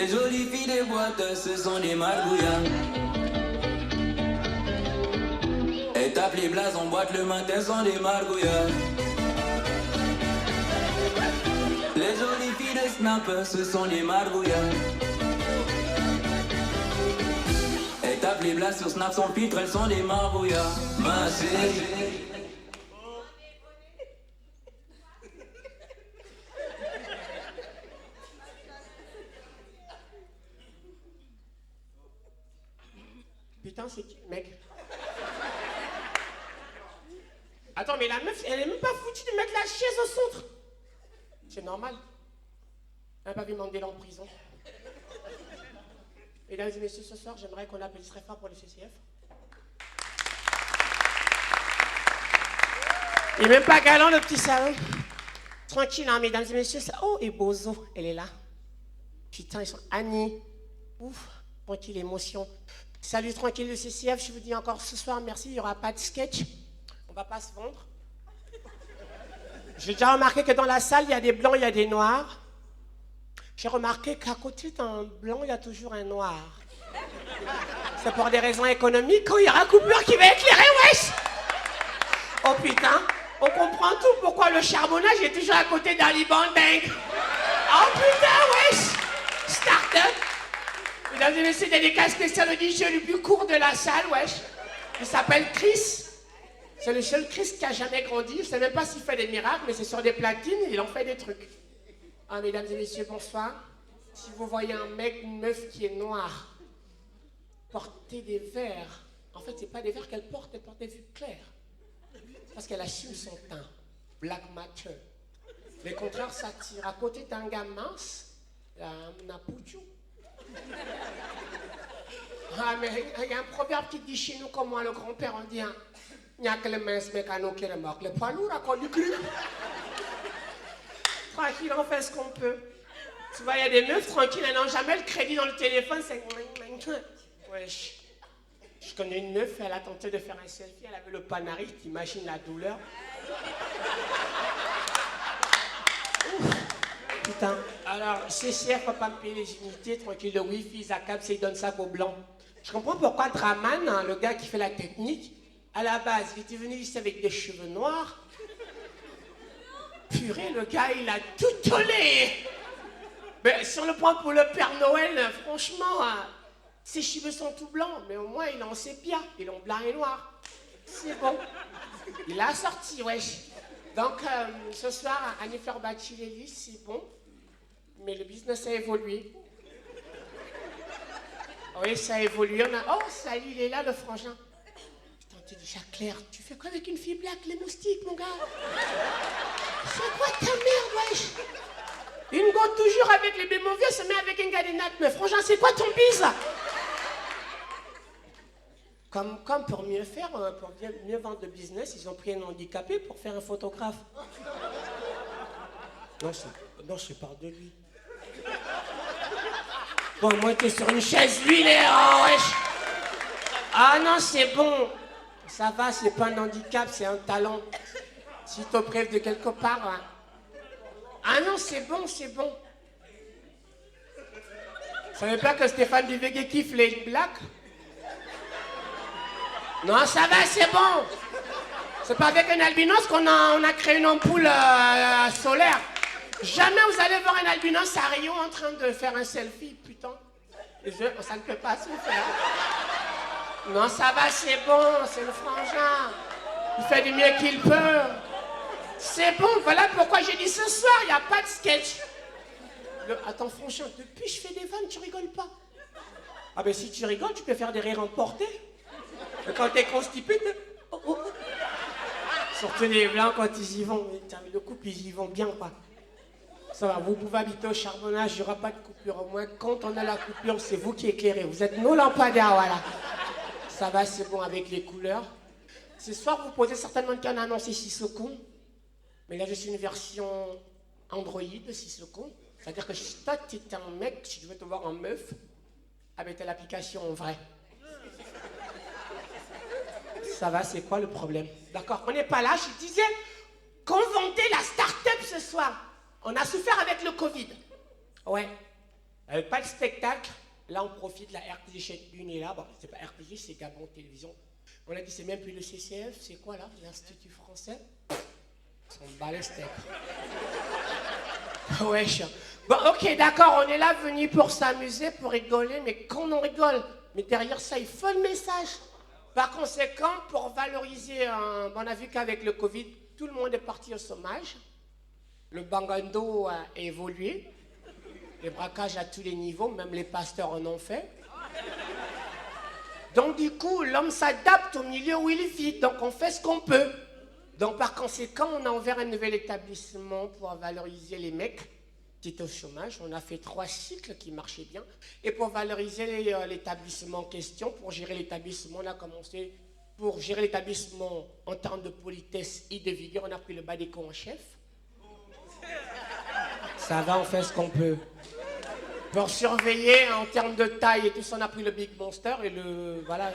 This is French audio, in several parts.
Les jolies filles des boîtes, ce sont des margouillas. Et tape les blases en boîte le matin, sont des margouillas. Les jolies filles de Snap, ce sont des margouillas. Et tape les blases sur Snap sans filtre, elles sont des margouillas. Ma chérie. Putain, c'est qui, mec? Attends, mais la meuf, elle est même pas foutue de mettre la chaise au centre. C'est normal. Elle n'a pas vu Mandela en prison. Mesdames et messieurs, ce soir, j'aimerais qu'on applaudisse très fort pour le CCF. Il est même pas galant, le petit salon. Tranquille, hein, mesdames et messieurs. Ça... Oh, et Bozo, elle est là. Putain, ils sont... Annie. Ouf, tranquille, émotion. Salut, tranquille, le CCF. Je vous dis encore ce soir, merci. Il n'y aura pas de sketch. On va pas se vendre. J'ai déjà remarqué que dans la salle, il y a des blancs, il y a des noirs. J'ai remarqué qu'à côté d'un blanc, il y a toujours un noir. C'est pour des raisons économiques. Quand il y aura un coupeur qui va éclairer, wesh! Oh putain, on comprend tout pourquoi le charbonnage est toujours à côté d'un Liban Bank. Oh putain, wesh! Start-up! Mesdames et messieurs, dédicace spécial au DJ le plus court de la salle, wesh. Il s'appelle Chris. C'est le seul Chris qui a jamais grandi. Je ne sais même pas s'il fait des miracles, mais c'est sur des platines, il en fait des trucs. Ah, mesdames et messieurs, bonsoir. Si vous voyez un mec, une meuf qui est noire, porter des verres, en fait, c'est pas des verres qu'elle porte, elle porte des vues claires. Parce qu'elle assume son teint. Black matter. Les contraires s'attirent. À côté d'un gars mince, il y a un napouchou. Ah, mais il y a un proverbe qui dit chez nous, comme moi, le grand-père, on dit, il n'y a que les minces mécanos qui remarquent. Les poids lourds, à quoi du cul. Tranquille, on fait ce qu'on peut. Tu vois, il y a des meufs tranquilles, elles n'ont jamais le crédit dans le téléphone, c'est... Wesh. Je connais une meuf, elle a tenté de faire un selfie, elle avait le panari, t'imagines la douleur. Ouf. Putain. Alors, CCF va pas me payer les unités, tranquille, le wifi, Zakab, c'est il donne ça qu'aux blancs. Je comprends pourquoi Draman, hein, le gars qui fait la technique, à la base, il était venu ici avec des cheveux noirs. Purée, le gars, il a tout tollé. Mais sur le point pour le Père Noël, franchement, ses cheveux sont tout blancs, mais au moins, il est en sépia. Il est en blanc et noir. C'est bon. Il a sorti, wesh. Donc, ce soir, Annie-Fleur Bachileli, c'est bon. Mais le business a évolué. Oui, ça a évolué. On a... Oh, salut, il est là, le frangin. T'es déjà clair, tu fais quoi avec une fille black, les moustiques, mon gars? C'est quoi ta merde, wesh? Une gote toujours avec les bémovieux se met avec une gadinate, mais franchement, c'est quoi ton bise? Comme pour mieux faire, pour mieux vendre le business, ils ont pris un handicapé pour faire un photographe. Non, je parle de lui. Bon, moi, t'es sur une chaise, lui, il est... Oh, wesh. Ah non, c'est bon. Ça va, c'est pas un handicap, c'est un talent. Si t'es preuve de quelque part. Hein. Ah non, c'est bon, c'est bon. Vous savez pas que Stéphane Duvégué kiffe les blacks? Non, ça va, c'est bon. C'est pas avec un albinos qu'on a créé une ampoule solaire. Jamais vous allez voir un albinos à Rio en train de faire un selfie, putain. Ça ne peut pas se faire. Non, ça va, c'est bon, c'est le frangin. Il fait du mieux qu'il peut. C'est bon, voilà pourquoi j'ai dit ce soir, il n'y a pas de sketch. Attends, franchement, depuis je fais des vannes, tu rigoles pas. Ah ben si tu rigoles, tu peux faire des rires emportés. Mais quand t'es constipé, oh, oh. Surtout les blancs, quand ils y vont, le couple, ils y vont bien, quoi. Ça va, vous pouvez habiter au charbonnage, il n'y aura pas de coupure. Au moins, quand on a la coupure, c'est vous qui éclairez. Vous êtes nos lampadaires, voilà. Ça va, c'est bon avec les couleurs. Ce soir, vous posez certainement qu'un annoncé Sissoko. Mais là, je suis une version Android de Sissoko. C'est-à-dire que toi, tu es un mec, si tu veux te voir en meuf, avec l'application en vrai. Ça va, c'est quoi le problème? D'accord, on n'est pas là, je disais qu'on vendait la start-up ce soir. On a souffert avec le Covid. Ouais. Pas de spectacle. Là, on profite de la RTG chaîne 1 est là. Bon, c'est pas RTG, c'est Gabon Télévision. On a dit, c'est même plus le CCF, c'est quoi là? L'Institut français? Ils sont bas les steaks. Wesh. Bon, ok, d'accord, on est là venu pour s'amuser, pour rigoler, mais quand on rigole, mais derrière ça, il faut le message. Par conséquent, pour valoriser, on a vu qu'avec le Covid, tout le monde est parti au chômage. Le bangando a évolué. Les braquages à tous les niveaux, même les pasteurs en ont fait. Donc du coup, l'homme s'adapte au milieu où il vit, donc on fait ce qu'on peut. Donc par conséquent, on a ouvert un nouvel établissement pour valoriser les mecs qui étaient au chômage. On a fait 3 cycles qui marchaient bien. Et pour valoriser l'établissement en question, pour gérer l'établissement, on a commencé, pour gérer l'établissement en termes de politesse et de vigueur, on a pris le badéco en chef. Ça va, on fait ce qu'on peut. Pour surveiller en termes de taille et tout ça, on a pris le Big Monster et le... Voilà.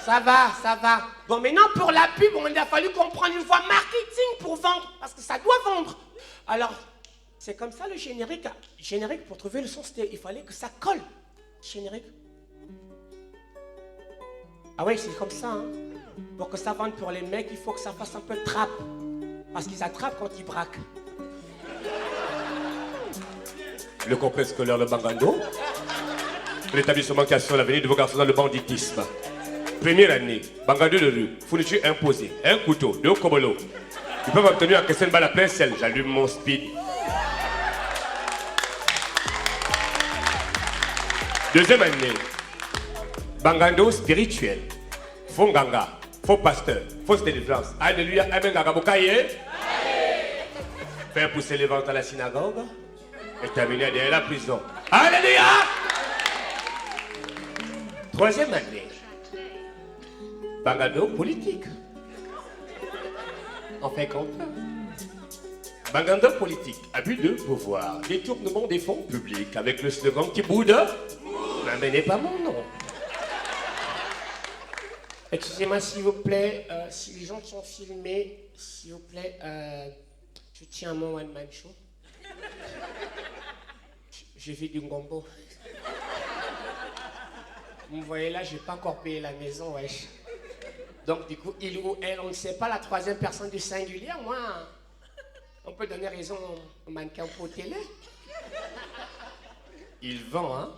Ça va, ça va. Bon, maintenant, pour la pub, il a fallu qu'on prenne une voie marketing pour vendre, parce que ça doit vendre. Alors, c'est comme ça le générique. Générique, pour trouver le son, il fallait que ça colle. Générique. Ah ouais, c'est comme ça. Hein. Pour que ça vende pour les mecs, il faut que ça fasse un peu de trappe. Parce qu'ils attrapent quand ils braquent. Le complexe scolaire Le Bangando, l'établissement qui assure l'avenir de vos garçons dans le banditisme. Première année, Bangando de rue, fourniture imposée, un couteau, 2 kobolos. Ils peuvent obtenir en question une balle à plein sel, j'allume mon speed. Deuxième année, Bangando spirituel, faux ganga, faux pasteur, fausse délivrance. Alléluia, amen, gagabokaye. Faire pousser les ventes à la synagogue. Et terminé derrière la prison. Alléluia! Troisième année. Bangando politique. On fait qu'on peut. Bangando politique, abus de pouvoir, détournement des fonds publics avec le slogan qui boude. N'amenez pas mon nom. Excusez-moi s'il vous plaît, si les gens sont filmés, s'il vous plaît, je tiens mon one-man show. J'ai fait du ngombo. Vous me voyez là, j'ai pas encore payé la maison, wesh. Donc du coup, il ou elle, on ne sait pas la troisième personne du singulier. Moi, on peut donner raison au mannequin pour télé. Il vend, hein.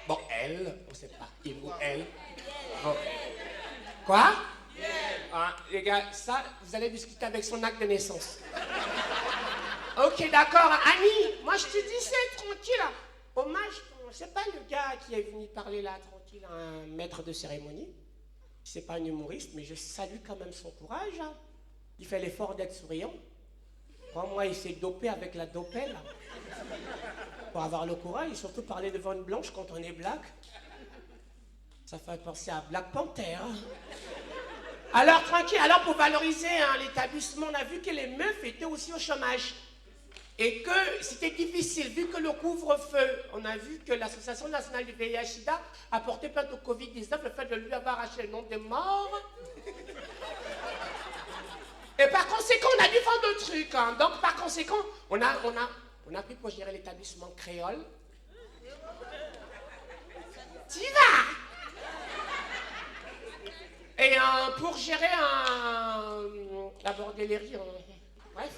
Bon, elle, on ne sait pas. Il ou elle. Bon. Quoi? Ah, les gars, ça, vous allez discuter avec son acte de naissance. Ok, d'accord. Annie, moi je te dis c'est tranquille. Hommage, c'est pas le gars qui est venu parler là, tranquille, un maître de cérémonie. C'est pas un humoriste, mais je salue quand même son courage. Hein. Il fait l'effort d'être souriant. Pour moi, il s'est dopé avec la dopelle. Pour avoir le courage, et surtout parler devant une blanche quand on est black. Ça fait penser à Black Panther. Alors, tranquille, alors pour valoriser hein, l'établissement, on a vu que les meufs étaient aussi au chômage. Et que c'était difficile, vu que le couvre-feu, on a vu que l'Association nationale du VIH-Sida a porté plainte au Covid-19, le fait de lui avoir arraché le nombre de morts. Et par conséquent, on a dû faire d'autres trucs. Hein. Donc, par conséquent, on a pris pour gérer l'établissement créole. T'y vas! Et pour gérer la bordellerie, bref.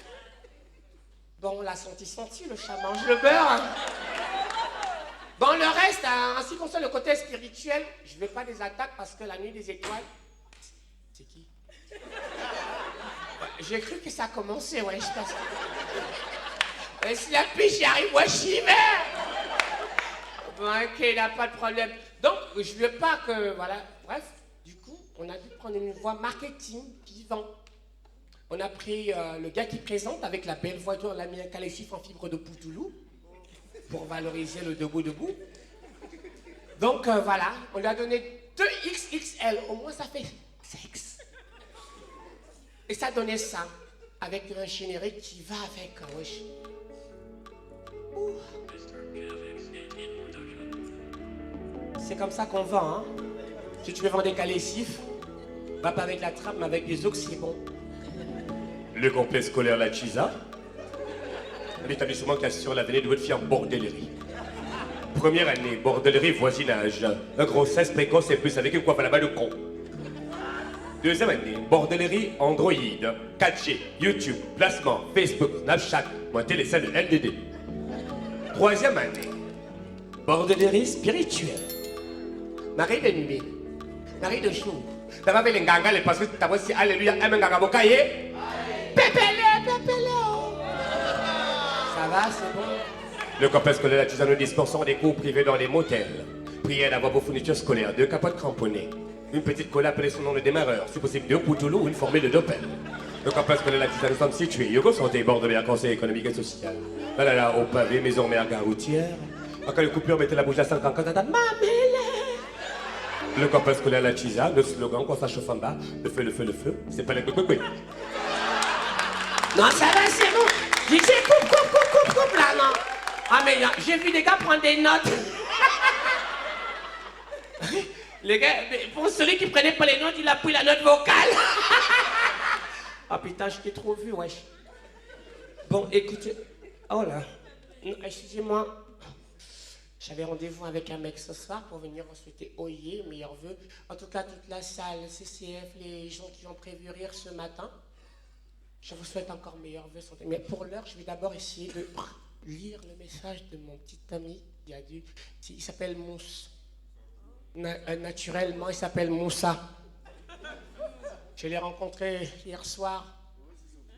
Bon, on l'a senti, le chat mange le beurre. Bon, le reste, ainsi qu'on soit le côté spirituel, je ne vais pas des attaques parce que la nuit des étoiles... C'est qui? J'ai cru que ça commençait, ouais, je pense. Et si la piche y arrive, ouais, j'y vais. Bon, ok, il n'y a pas de problème. Donc, je ne veux pas que... Voilà, bref, du coup, on a dû prendre une voie marketing qui vend. On a pris le gars qui présente avec la belle voiture, on l'a mis un calcif en fibre de Poutoulou pour valoriser le debout. Donc voilà, on lui a donné 2XXL, au moins ça fait sexe. Et ça donnait ça, avec un générique qui va avec. Wesh. C'est comme ça qu'on vend, hein. Si tu veux vendre des calcifs, va pas avec la trappe, mais avec des oxybons. Le complexe scolaire La Chisa, l'établissement qui assure l'avenir de votre fille en bordellerie. Première année, bordellerie, voisinage. Grossesse précoce et plus avec une coiffe à la main de con. Deuxième année, bordellerie, Android, 4G, YouTube, placement, Facebook, Snapchat, monter les salles de LDD. Troisième année, bordellerie spirituelle. Marie de nuit, Marie de jour. T'as pas fait les gangas, les pasteurs, t'as pas dit alléluia, amen, gaga, bokaye. Pépélé, pépélé. Ça va, c'est bon. Le complexe scolaire la nous dispensant des cours privés dans les motels. Prière d'avoir vos fournitures scolaires, 2 capotes cramponnées. Une petite colle appelée son nom de démarreur, si possible 2 poutoulous ou une formée de dopel. Le complexe scolaire la nous sommes situés. Yogo Santé, Bordelais, Conseil économique et social. Là, là, là, au pavé, maison mère, gare routière. En cas de coupure, mettez la bouche à 50 ans, tata, le complexe scolaire la Chisa, le slogan, quand ça chauffe en bas, le feu, le feu, le feu, c'est pas le coucou. Non, ça va, c'est bon. DJ, coupe, là, non. Ah, mais j'ai vu des gars prendre des notes. Les gars, pour celui qui prenait pas les notes, il a pris la note vocale. Ah putain, je t'ai trop vu, wesh. Bon, écoutez. Oh là. Excusez-moi. J'avais rendez-vous avec un mec ce soir pour venir en souhaiter Oye, meilleurs vœux. En tout cas, toute la salle, CCF, les gens qui ont prévu rire ce matin. Je vous souhaite encore meilleurs vœux. Mais pour l'heure, je vais d'abord essayer de lire le message de mon petit ami. Il s'appelle Mousse. Naturellement, il s'appelle Moussa. Je l'ai rencontré hier soir,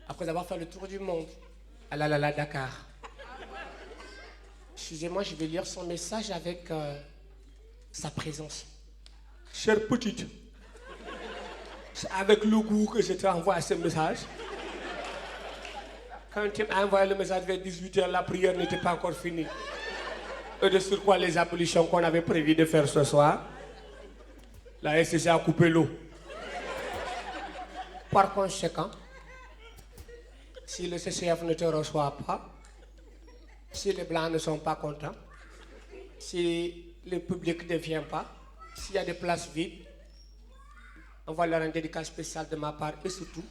après avoir fait le tour du monde, à la Dakar. Excusez-moi, je vais lire son message avec sa présence. Chère petite, c'est avec le goût que je t'ai envoyé ce message. Quand tu m'as envoyé le message vers 18h, la prière n'était pas encore finie. Et de sur quoi les ablutions qu'on avait prévu de faire ce soir, la SCC a coupé l'eau. Par conséquent, si le CCF ne te reçoit pas, si les Blancs ne sont pas contents, si le public ne vient pas, s'il y a des places vides, envoie leur un dédicace spécial de ma part et surtout,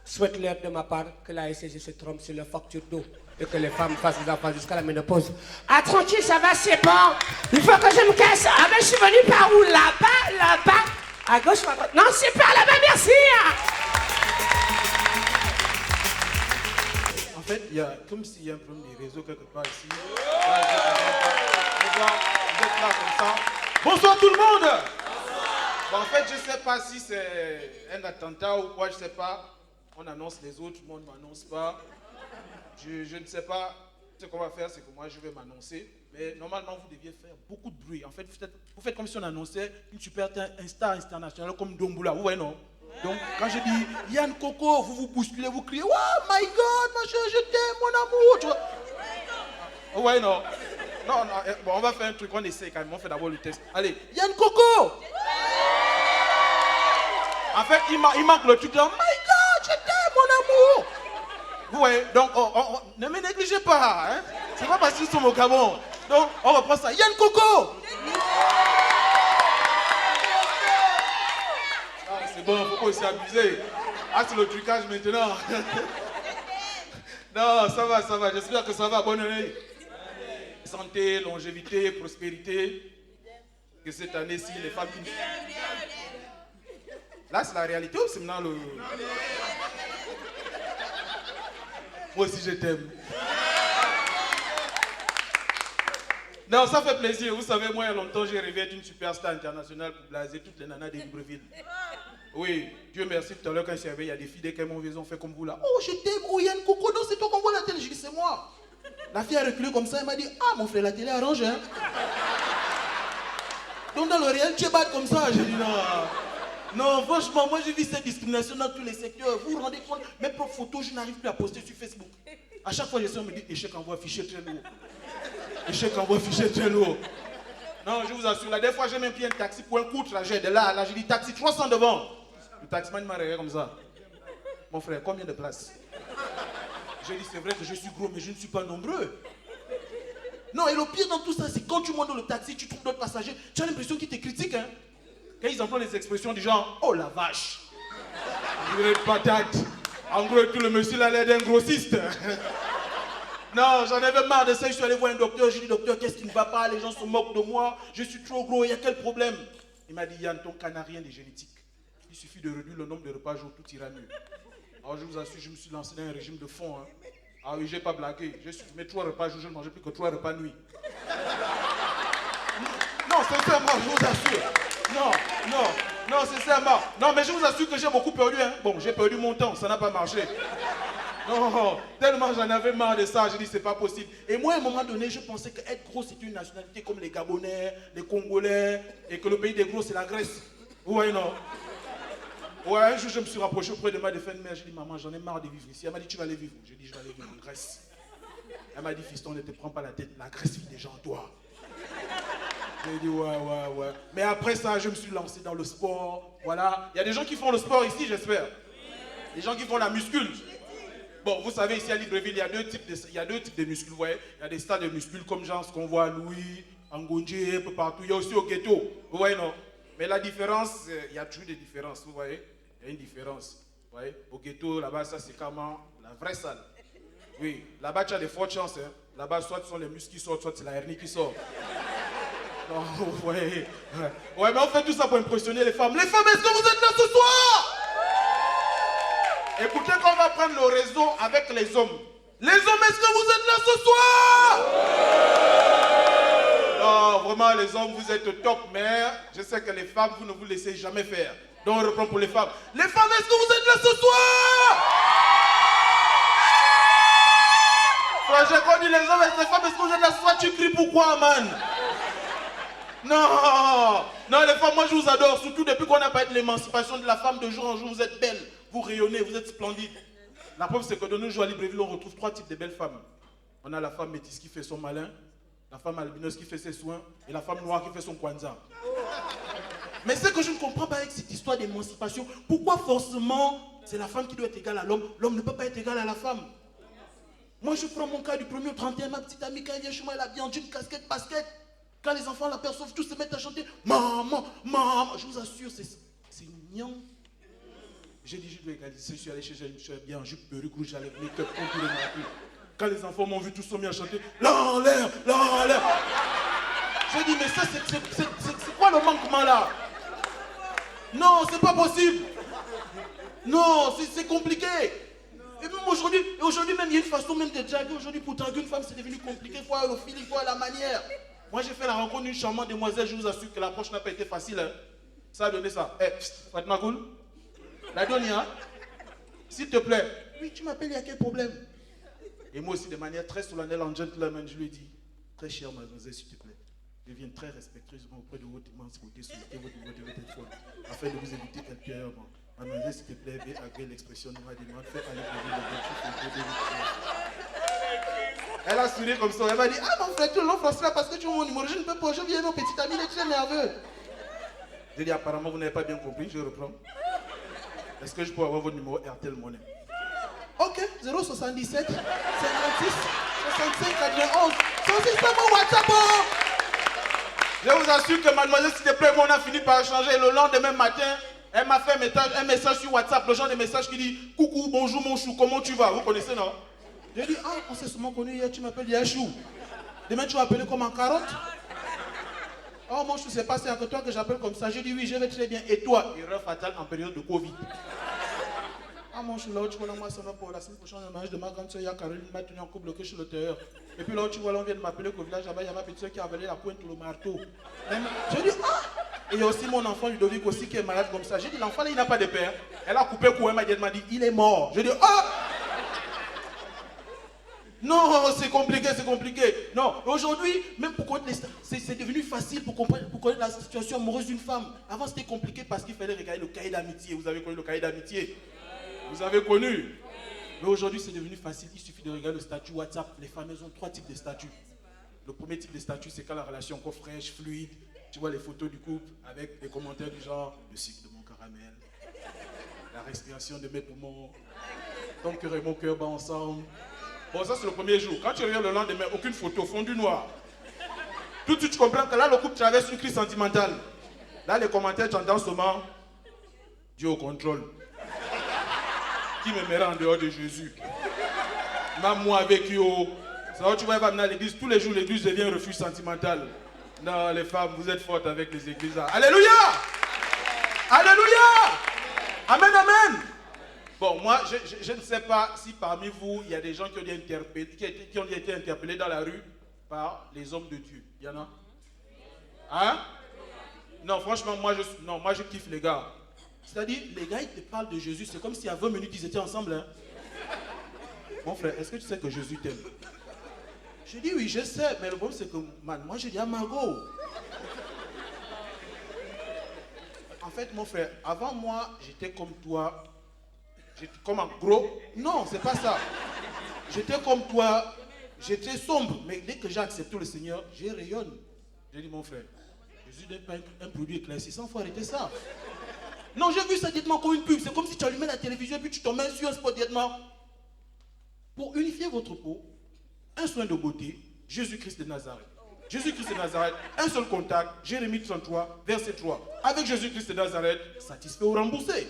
souhaite-leur de ma part que la SCG se trompe sur leur facture d'eau et que les femmes fassent des enfants jusqu'à la ménopause. Ah, tranquille, ça va, c'est bon. Il faut que je me casse. Ah, ben, je suis venu par où? Là-bas. À gauche ou à droite? Non, c'est par là-bas, merci. En fait, il y a comme s'il y a un problème de réseau quelque part ici. Vous êtes là comme ça. Bonsoir tout le monde. Bon, en fait, je ne sais pas si c'est un attentat ou quoi, je ne sais pas. On annonce les autres, tout le monde ne m'annonce pas. Je ne sais pas. Ce qu'on va faire, c'est que moi, je vais m'annoncer. Mais normalement, vous deviez faire beaucoup de bruit. En fait, vous faites comme si on annonçait une super star internationale comme Domboula. Vous voyez, non? Donc, quand je dis Yann Coco, vous vous bousculez, vous criez, oh my God, ma chérie, je t'aime, mon amour. Tu vois? Vous voyez, non? Non, bon, on va faire un truc, on essaie quand même. On fait d'abord le test. Allez, Yann Coco! En fait, il manque le truc là. My God, je t'aime, mon amour. Vous voyez, donc, ne me négligez pas. Hein? C'est pas parce qu'ils sont au Gabon. Donc, on reprend ça. Yann Coco. Ah, c'est bon, faut pas aussi abuser. Ah, c'est le trucage maintenant. Non, ça va. J'espère que ça va. Bonne année. Santé, longévité, prospérité. Que cette année-ci, les femmes qui... Là, c'est la réalité ou c'est maintenant le... Moi aussi, je t'aime. Non, ça fait plaisir. Vous savez, moi, il y a longtemps, j'ai rêvé d'être une superstar internationale pour blaser toutes les nanas des Libreville. Oui, Dieu merci, tout à l'heure, quand je suis arrivé, il y a des filles qui ont fait comme vous là. Oh, je t'aime, oh Yann Coco, non, c'est toi qu'on voit la télé. Je dis, c'est moi. La fille a reculé comme ça, elle m'a dit, ah, mon frère, la télé arrange, hein. Donc, dans le réel, tu es bad comme ça. J'ai dit, non. Non, franchement, moi j'ai vu cette discrimination dans tous les secteurs. Vous vous rendez compte, mes propres photos, je n'arrive plus à poster sur Facebook. À chaque fois, on me dit échec envoie fichier très lourd. Échec envoie fichier très lourd. Non, je vous assure, la dernière fois, j'ai même pris un taxi pour un court trajet. De là, j'ai dit taxi 300 devant. Le taximan m'a regardé comme ça. Mon frère, combien de places? J'ai dit c'est vrai que je suis gros, mais je ne suis pas nombreux. Non, et le pire dans tout ça, c'est quand tu montes dans le taxi, tu trouves d'autres passagers, tu as l'impression qu'ils te critiquent, hein. Quand ils emploient des expressions du genre « Oh la vache !» « Purée de patate !» En gros, tout le monsieur là, l'air d'un grossiste. Non, j'en avais marre de ça. Je suis allé voir un docteur. J'ai dit, docteur, qu'est-ce qui ne va pas? Les gens se moquent de moi. Je suis trop gros. Il y a quel problème? Il m'a dit, Yann, ton cas n'a rien de génétique. Il suffit de réduire le nombre de repas jour, tout ira mieux. Alors je vous assure, je me suis lancé dans un régime de fond. Hein. Ah oui, j'ai pas blagué. J'ai supprimé 3 repas jour, je ne mangeais plus que 3 repas nuit. Non, sincèrement, je vous assure. Non, sincèrement. Non, mais je vous assure que j'ai beaucoup perdu. Hein. Bon, j'ai perdu mon temps, ça n'a pas marché. Non, tellement j'en avais marre de ça, j'ai dit c'est pas possible. Et moi, à un moment donné, je pensais qu'être gros, c'était une nationalité comme les Gabonais, les Congolais, et que le pays des gros, c'est la Grèce. Ouais, non. Ouais, un jour, je me suis rapproché auprès de ma défunte mère, j'ai dit, maman, j'en ai marre de vivre ici. Elle m'a dit, tu vas aller vivre où? J'ai dit, je vais aller vivre en Grèce. Elle m'a dit, fiston, ne te prends pas la tête, la Grèce vit déjà en toi. J'ai dit, ouais. Mais après ça, je me suis lancé dans le sport. Voilà. Il y a des gens qui font le sport ici, j'espère. Des gens qui font la muscule. Bon, vous savez, ici à Libreville, il y a deux types de muscles, vous voyez. Il y a des stades de muscles comme genre ce qu'on voit à Louis, en Ngonje, un peu partout. Il y a aussi au ghetto, vous voyez, non? Mais la différence, il y a toujours des différences, vous voyez. Il y a une différence, vous voyez. Au ghetto, là-bas, ça c'est carrément la vraie salle. Oui, là-bas, tu as des fortes chances. Hein. Là-bas, soit ce sont les muscles qui sortent, soit c'est la hernie qui sort. Non, vous voyez. Ouais, mais on fait tout ça pour impressionner les femmes. Les femmes, est-ce que vous êtes là ce soir? Écoutez qu'on va prendre le réseau avec les hommes. Les hommes, est-ce que vous êtes là ce soir? Non, vraiment, les hommes, vous êtes top, mais je sais que les femmes, vous ne vous laissez jamais faire. Donc, on reprend pour les femmes. Les femmes, est-ce que vous êtes là ce soir? Frère, j'ai connu les hommes et les femmes, est-ce que vous êtes là ce soir? Tu cries pourquoi, man? Non, les femmes, moi je vous adore, surtout depuis qu'on n'a pas eu l'émancipation de la femme de jour en jour, vous êtes belles, vous rayonnez, vous êtes splendides. La preuve, c'est que de nos jours à Libreville, on retrouve 3 types de belles femmes. On a la femme métisse qui fait son malin, la femme albinos qui fait ses soins, et la femme noire qui fait son kwanzaa. Mais ce que je ne comprends pas avec cette histoire d'émancipation, pourquoi forcément c'est la femme qui doit être égale à l'homme, l'homme ne peut pas être égal à la femme? Moi je prends mon cas du 1er au 31, ma petite amie quand elle vient chez moi, elle a bien une casquette, basket. Quand les enfants l'aperçoivent, tous se mettent à chanter « Maman, maman !» Je vous assure, c'est mignon. J'ai dit, je dois égaliser. Je suis allé chez elle, je suis bien en jupe, perruque rouge, avec make-up, contour de ma queue. Quand les enfants m'ont vu, tous sont mis à chanter « Là en l'air, là en l'air !» J'ai dit, mais ça, c'est quoi le manquement là? Non, c'est pas possible. Non, c'est compliqué. Et même aujourd'hui même, il y a une façon même de draguer. Aujourd'hui, pour draguer une femme, c'est devenu compliqué. Il faut avoir le feeling, il faut avoir la manière. Moi, j'ai fait la rencontre d'une charmante demoiselle. Je vous assure que l'approche n'a pas été facile. Hein. Ça a donné ça. Eh, Fatma Koul, la Donia, s'il te plaît. Oui, tu m'appelles, il y a quel problème? Et moi aussi, de manière très solennelle, en gentleman, je lui ai dit, très chère mademoiselle, s'il te plaît, je viens très respectueusement auprès de votre immense côté, souhaiter votre numéro de téléphone, afin de vous éviter ultérieurement. Mademoiselle, s'il te plaît, veuillez agréer l'expression de ma demande, faites aller pour vous le 28 février 2019. Elle a souri comme ça, elle m'a dit, ah mon frère, tu l'offres là parce que tu as mon numéro, je ne peux pas, je viens mon petit ami, il est très nerveux. J'ai dit, apparemment, vous n'avez pas bien compris, je reprends. Est-ce que je peux avoir votre numéro RTL Monnaie? Ok, 077 56 65 91. C'est mon WhatsApp. Je vous assure que mademoiselle, s'il te plaît, on a fini par échanger. Le lendemain matin, elle m'a fait un message sur WhatsApp, le genre de message qui dit « Coucou, bonjour mon chou, comment tu vas ?» Vous connaissez, non? J'ai dit « Ah, on s'est souvent connu hier, tu m'appelles Yachou. Demain, tu vas appeler comme en carotte? » Oh mon chou, c'est pas c'est que toi que j'appelle comme ça. J'ai dit « Oui, je vais très bien. Et toi ?» Erreur fatale en période de Covid. Ah mon chou, là où tu vois, là, moi, ça va pour la semaine prochaine, le mariage de ma grande soeur, il y a Caroline, m'a tenu en couple bloqué sur le terreur. Et puis là où tu vois, là, on vient de m'appeler qu'au village, là-bas, il y a ma petite soeur qui a avalé la pointe ou le marteau. J'ai dit, ah! Et il y a aussi mon enfant Ludovic aussi qui est malade comme ça. J'ai dit, l'enfant là, il n'a pas de père. Elle a coupé le cou, elle m'a dit, il est mort. J'ai dit, ah! Non, c'est compliqué, c'est compliqué. Non, aujourd'hui, même pour connaître c'est devenu facile pour connaître la situation amoureuse d'une femme. Avant, c'était compliqué parce qu'il fallait regarder le cahier d'amitié. Vous avez connu le cahier d'amitié? Vous avez connu? Mais aujourd'hui, c'est devenu facile. Il suffit de regarder le statut WhatsApp. Les femmes, elles ont 3 types de statuts. Le premier type de statut, c'est quand la relation est encore fraîche, fluide. Tu vois les photos du couple avec des commentaires du genre « Le cycle de mon caramel, la respiration de mes poumons, ton cœur et mon cœur battent ensemble. » Bon, ça, c'est le premier jour. Quand tu reviens le lendemain, aucune photo, fondu noir. Tout de suite, tu comprends que là, le couple traverse une crise sentimentale. Là, les commentaires, tu entends seulement « Dieu au contrôle. » Qui me mettra en dehors de Jésus? Même moi avec eux, C'est vrai, tu vas amener à l'église. Tous les jours, l'église devient un refuge sentimental. Non, les femmes, vous êtes fortes avec les églises. Alléluia! Alléluia! Amen, amen! Bon, moi, je ne sais pas si parmi vous, il y a des gens qui ont été interpellés dans la rue par les hommes de Dieu. Il y en a? Hein? Non, franchement, moi je kiffe les gars. C'est-à-dire, les gars, ils te parlent de Jésus, c'est comme si à 20 minutes, ils étaient ensemble. Hein? Mon frère, est-ce que tu sais que Jésus t'aime? Je dis oui, je sais, mais le problème c'est que, man, moi je dis à Margot. En fait, mon frère, avant moi, j'étais comme toi. J'étais comme un gros. Non, c'est pas ça. J'étais comme toi. J'étais sombre. Mais dès que j'ai accepté le Seigneur, j'ai rayonne. J'ai dit, mon frère, Jésus n'est pas un produit éclaircissant, il faut arrêter ça. Non, j'ai vu ça directement comme une pub. C'est comme si tu allumais la télévision et puis tu tombais sur un spot directement. Pour unifier votre peau, un soin de beauté, Jésus-Christ de Nazareth. Jésus-Christ de Nazareth, un seul contact, Jérémie 33, verset 3. Avec Jésus-Christ de Nazareth, satisfait ou remboursé.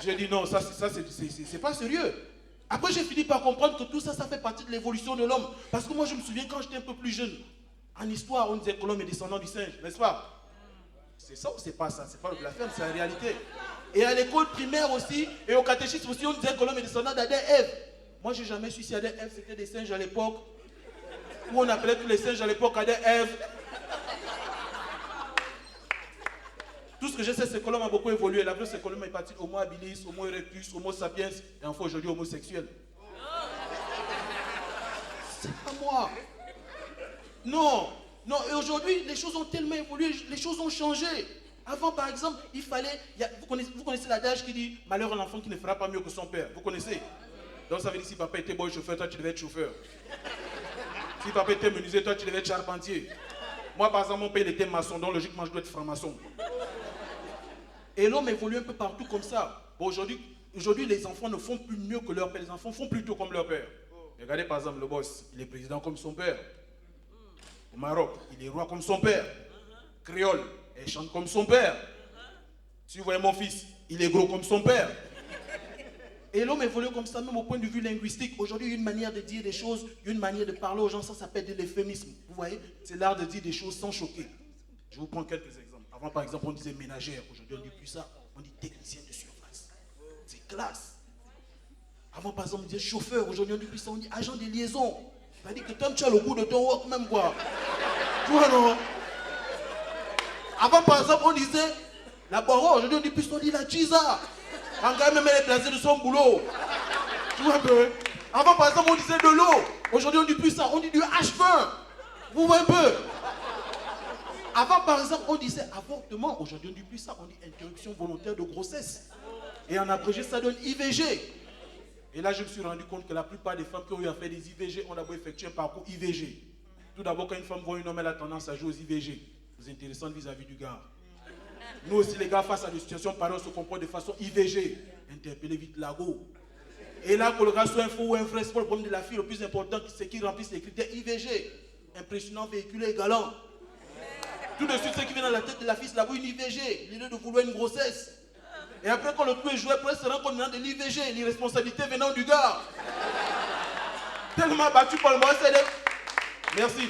J'ai dit non, ça c'est pas sérieux. Après, j'ai fini par comprendre que tout ça, ça fait partie de l'évolution de l'homme. Parce que moi, je me souviens quand j'étais un peu plus jeune, en histoire, on disait que l'homme est descendant du singe, n'est-ce pas? C'est ça ou c'est pas ça? C'est pas le blasphème, c'est la réalité. Et à l'école primaire aussi, et au catéchisme aussi, on disait que l'homme est descendant d'Adam et Ève. Moi, j'ai jamais su si Adam et Ève c'était des singes à l'époque. Ou on appelait tous les singes à l'époque Adam et Ève. Tout ce que je sais, c'est que l'homme a beaucoup évolué. La plus, c'est que l'homme est parti Homo habilis, Homo erectus, Homo sapiens, et enfin aujourd'hui homosexuel. C'est pas moi. Non, non, et aujourd'hui, les choses ont tellement évolué, les choses ont changé. Avant, par exemple, il fallait... Vous connaissez l'adage qui dit « Malheur à l'enfant qui ne fera pas mieux que son père ». Vous connaissez? Donc ça veut dire si papa était bon chauffeur, toi tu devais être chauffeur. Si papa était menuisier, toi tu devais être charpentier. Moi, par exemple, mon père il était maçon, donc logiquement je dois être franc-maçon. Et l'homme évolue un peu partout comme ça. Bon, aujourd'hui, les enfants ne font plus mieux que leur père, les enfants font plutôt comme leur père. Regardez par exemple le boss, il est président comme son père. Au Maroc, il est roi comme son père. Créole, il chante comme son père. Si vous voyez mon fils, il est gros comme son père. Et l'homme évolue comme ça, même au point de vue linguistique. Aujourd'hui, il y a une manière de dire des choses, il y a une manière de parler aux gens, ça s'appelle de l'euphémisme. Vous voyez, c'est l'art de dire des choses sans choquer. Je vous prends quelques exemples. Avant, par exemple, on disait ménagère. Aujourd'hui, on ne dit plus ça. On dit technicien de surface. C'est classe. Avant, par exemple, on disait chauffeur. Aujourd'hui, on dit plus ça. On dit agent de liaison. C'est-à-dire que toi, tu as le goût de ton work même, quoi. Tu vois, non? Avant, par exemple, on disait la boire. Aujourd'hui, on dit plus, on dit la chisa. Un gars même elle est placée de son boulot. Tu vois un peu? Avant, par exemple, on disait de l'eau. Aujourd'hui, on dit plus ça. On dit du H20. Vous voyez un peu? Avant, par exemple, on disait avortement. Aujourd'hui, on ne dit plus ça. On dit interruption volontaire de grossesse. Et en abrégé, ça donne IVG. Et là, je me suis rendu compte que la plupart des femmes qui ont eu à faire des IVG ont d'abord effectué un parcours IVG. Tout d'abord, quand une femme voit un homme, elle a tendance à jouer aux IVG. C'est intéressant vis-à-vis du gars. Nous aussi, les gars, face à des situations pareilles, on se comporte de façon IVG. Interpellez vite l'ago. Et là, que le gars soit un faux ou un vrai, c'est pas le problème de la fille. Le plus important, c'est qu'il remplisse les critères IVG. Impressionnant, véhiculé et galant. Tout de suite, ce qui vient dans la tête de la fille, c'est d'avoir une IVG. L'idée de vouloir une grossesse. Et après, quand le coup est joué, après, se rend compte de l'IVG, l'irresponsabilité venant du gars. Tellement battu par le moral, c'est des... Merci.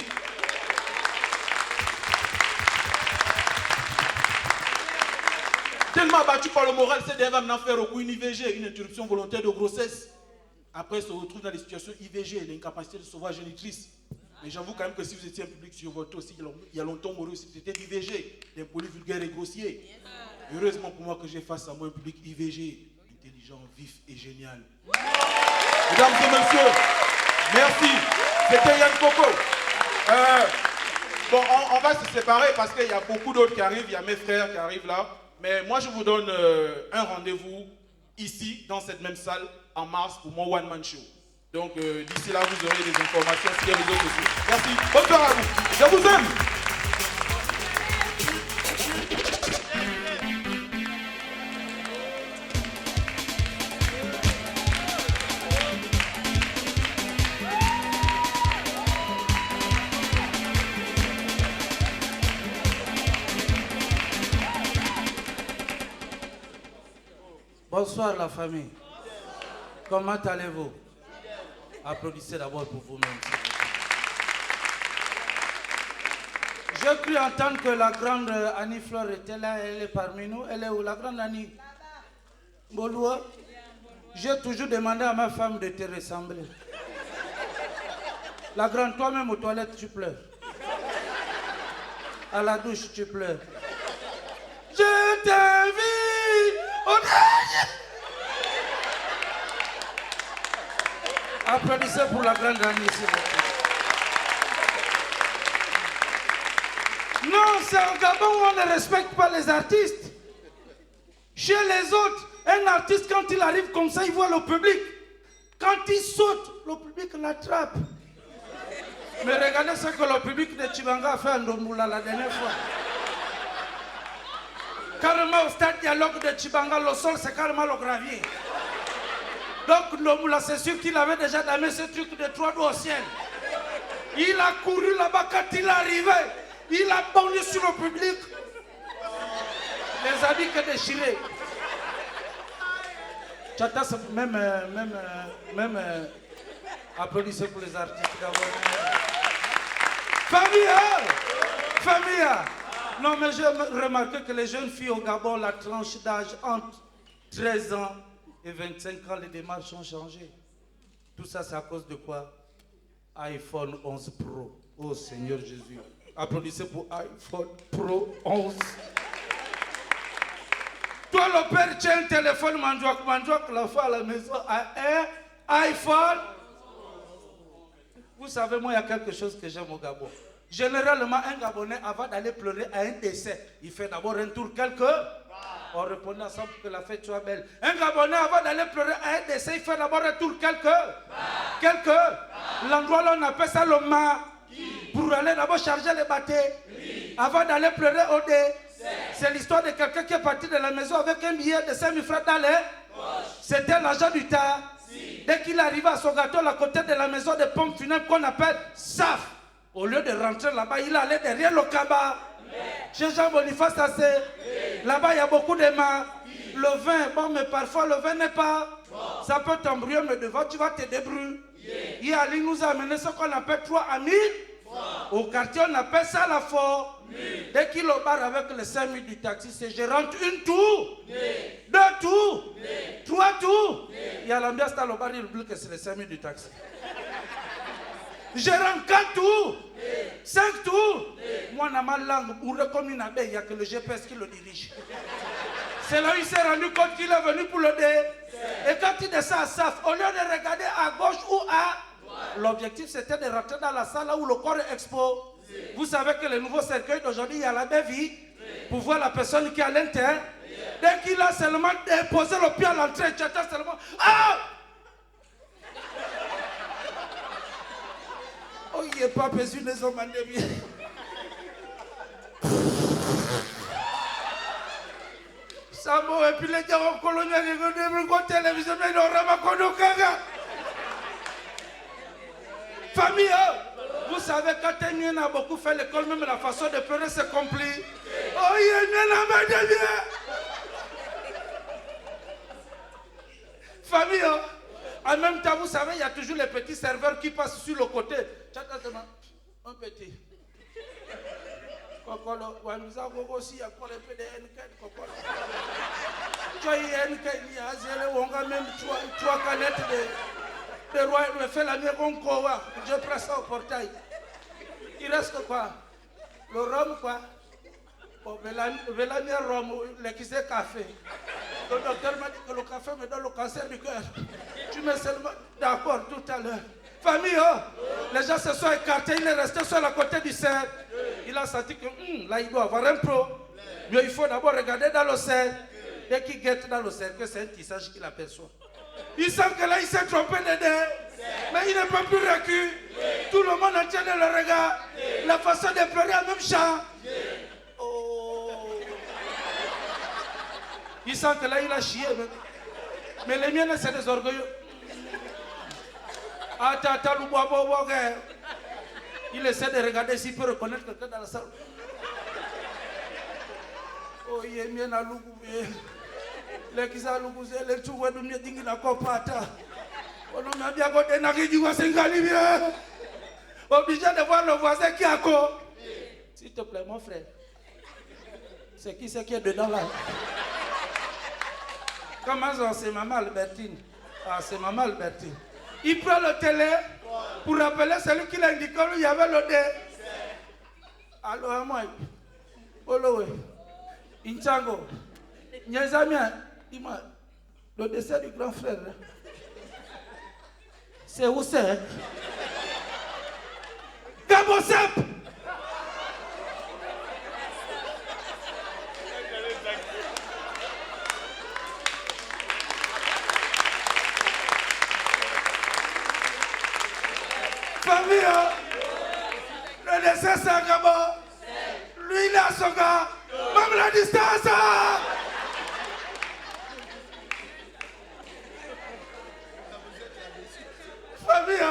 Tellement battu par le moral, c'est va maintenant faire recours une IVG, une interruption volontaire de grossesse. Après, se retrouve dans les situations IVG, l'incapacité de sauvage génitrice. Mais j'avoue quand même que si vous étiez un public sur votre aussi, il y a longtemps mouru, c'était d'IVG, d'impoli vulgaire et grossier. Heureusement pour moi que j'ai face à moi un public IVG, intelligent, vif et génial. Mesdames et messieurs, merci. C'était Yann Coco. Bon, on va se séparer parce qu'il y a beaucoup d'autres qui arrivent, il y a mes frères qui arrivent là. Mais moi, je vous donne un rendez-vous ici, dans cette même salle, en mars, pour mon one-man show. Donc, d'ici là, vous aurez des informations sur les réseaux sociaux. Merci. Bonne soirée à vous. Je vous aime. Bonsoir la famille. Comment allez-vous? Applaudissez d'abord pour vous-même. J'ai cru entendre que la grande Annie Fleur était là, elle est parmi nous. Elle est où, la grande Annie? Boloua. J'ai toujours demandé à ma femme de te ressembler. La grande, toi-même aux toilettes, tu pleures. À la douche, tu pleures. Je t'invite au dernier. Applaudissez pour la grande Annie, s'il vous plaît. Non, c'est un Gabon où on ne respecte pas les artistes. Chez les autres, un artiste, quand il arrive comme ça, il voit le public. Quand il saute, le public l'attrape. Mais regardez ce que le public de Tchibanga a fait à Ndomboula la dernière fois. Carrément au stade dialogue de Tchibanga, le sol c'est carrément le gravier. Donc Ndomboula, c'est sûr qu'il avait déjà damé ce truc de 3 doigts au ciel. Il a couru là-bas quand il est arrivé. Il a bondu sur le public. Les habits que déchirés. Tchata, même applaudissez pour les artistes d'abord. Famille. Non, mais j'ai remarqué que les jeunes filles au Gabon, la tranche d'âge entre 13 ans et 25 ans, les démarches ont changé. Tout ça, c'est à cause de quoi? iPhone 11 Pro. Oh Seigneur Jésus. Applaudissez pour iPhone Pro 11. Toi, le père, tient un téléphone, mandouak, la fois à la maison, a un iPhone. Vous savez, moi, il y a quelque chose que j'aime au Gabon. Généralement, un Gabonais, avant d'aller pleurer à un décès, il fait d'abord un tour on répondait ensemble que la fête soit belle. Un Gabonais, avant d'aller pleurer à un décès, il fait d'abord un tour l'endroit là, on appelle ça le ma. Pour aller d'abord charger les bâtés. Avant d'aller pleurer au dé. C'est l'histoire de quelqu'un qui est parti de la maison avec un billet de 5 000 francs dans les poches. C'était l'agent du tas. Dès qu'il arrive à son gâteau, à côté de la maison de pompes funèbres qu'on appelle SAF, au lieu de rentrer là-bas, il allait derrière le cabas. Chez Jean Boniface, là-bas, il y a beaucoup de mains. Le vin, bon, mais parfois le vin n'est pas. Ça peut t'embrouiller, mais devant, tu vas te débrouiller. Ali nous a amené ce qu'on appelle 3 amis. Au quartier, on appelle ça la force. Dès qu'il au bar avec les 5 000 du taxi, c'est je rentre une tour, 2 tours, 3 tours. Il y a l'ambiance dans le bar, il oublie que c'est les 5 000 du taxi. Je rentre 4 tours, 5 tours. Moi, dans ma langue, où comme une abeille, il n'y a que le GPS qui le dirige. C'est là où il s'est rendu compte qu'il est venu pour le dé. Et quand il descend à SAF, au lieu de regarder à gauche ou à droite, l'objectif c'était de rentrer dans la salle là où le corps est expo. Vous savez que le nouveau cercueil d'aujourd'hui, il y a la baie vie pour voir la personne qui est à l'intérieur. Dès qu'il a seulement déposé le pied à l'entrée, tu attends seulement. Ah! Oh, il n'est pas besoin des hommes en demi. Samo, et puis les gens ont colonisé la télévision, mais ils n'ont pas connu Kanga. Famille, vous savez, quand un a beaucoup fait l'école, même la façon de pleurer, c'est compliqué. Oh, il est là, madame. Famille, en même temps, vous savez, il y a toujours les petits serveurs qui passent sur le côté. Un petit. Kokolo, wamiza gogo si ya kole pede NK kokolo. Toi NK ni azele wonga même 3 canettes de roi me fait la mienne konkowa. Je prends ça au portail. Il reste quoi? Le rhum quoi? Bon, Vélania rhum, l'excès café. Le docteur m'a dit que le café me donne le cancer du cœur. Tu me seulement d'accord tout à l'heure. Famille, les gens se sont écartés, il est resté seul à côté du cerf. Il a senti que là il doit avoir un pro. Mais il faut d'abord regarder dans le cerf. Dès qu'il guette dans le cerf, que c'est un tissage qu'il aperçoit. Il sent que là il s'est trompé de dés. Mais il ne peut plus reculer. Tout le monde entier de le regard. La façon de pleurer à même chant. Oh. Il sent que là il a chié. Mais les miens c'est des orgueilleux. Il essaie de regarder s'il peut reconnaître quelqu'un dans la salle. Oh, il est bien à l'ougoubé. Les qui sont à l'ougoubé, les tout ouais, nous dingue na kopata. On a bien côté du obligé de voir le voisin qui a quoi. S'il te plaît, mon frère. C'est qui est dedans là? Comment ça, c'est maman Albertine? Ah, c'est maman Albertine. Il prend le télé pour rappeler celui qui l'a indiqué où il y avait le dé. Alors, moi, Olowe, Inchango, Nyazamia, dis-moi, le décès du grand frère, c'est où c'est? Gabosep! Famille, le décès c'est un Gabon. Lui il a son gars, même la distance. Famille,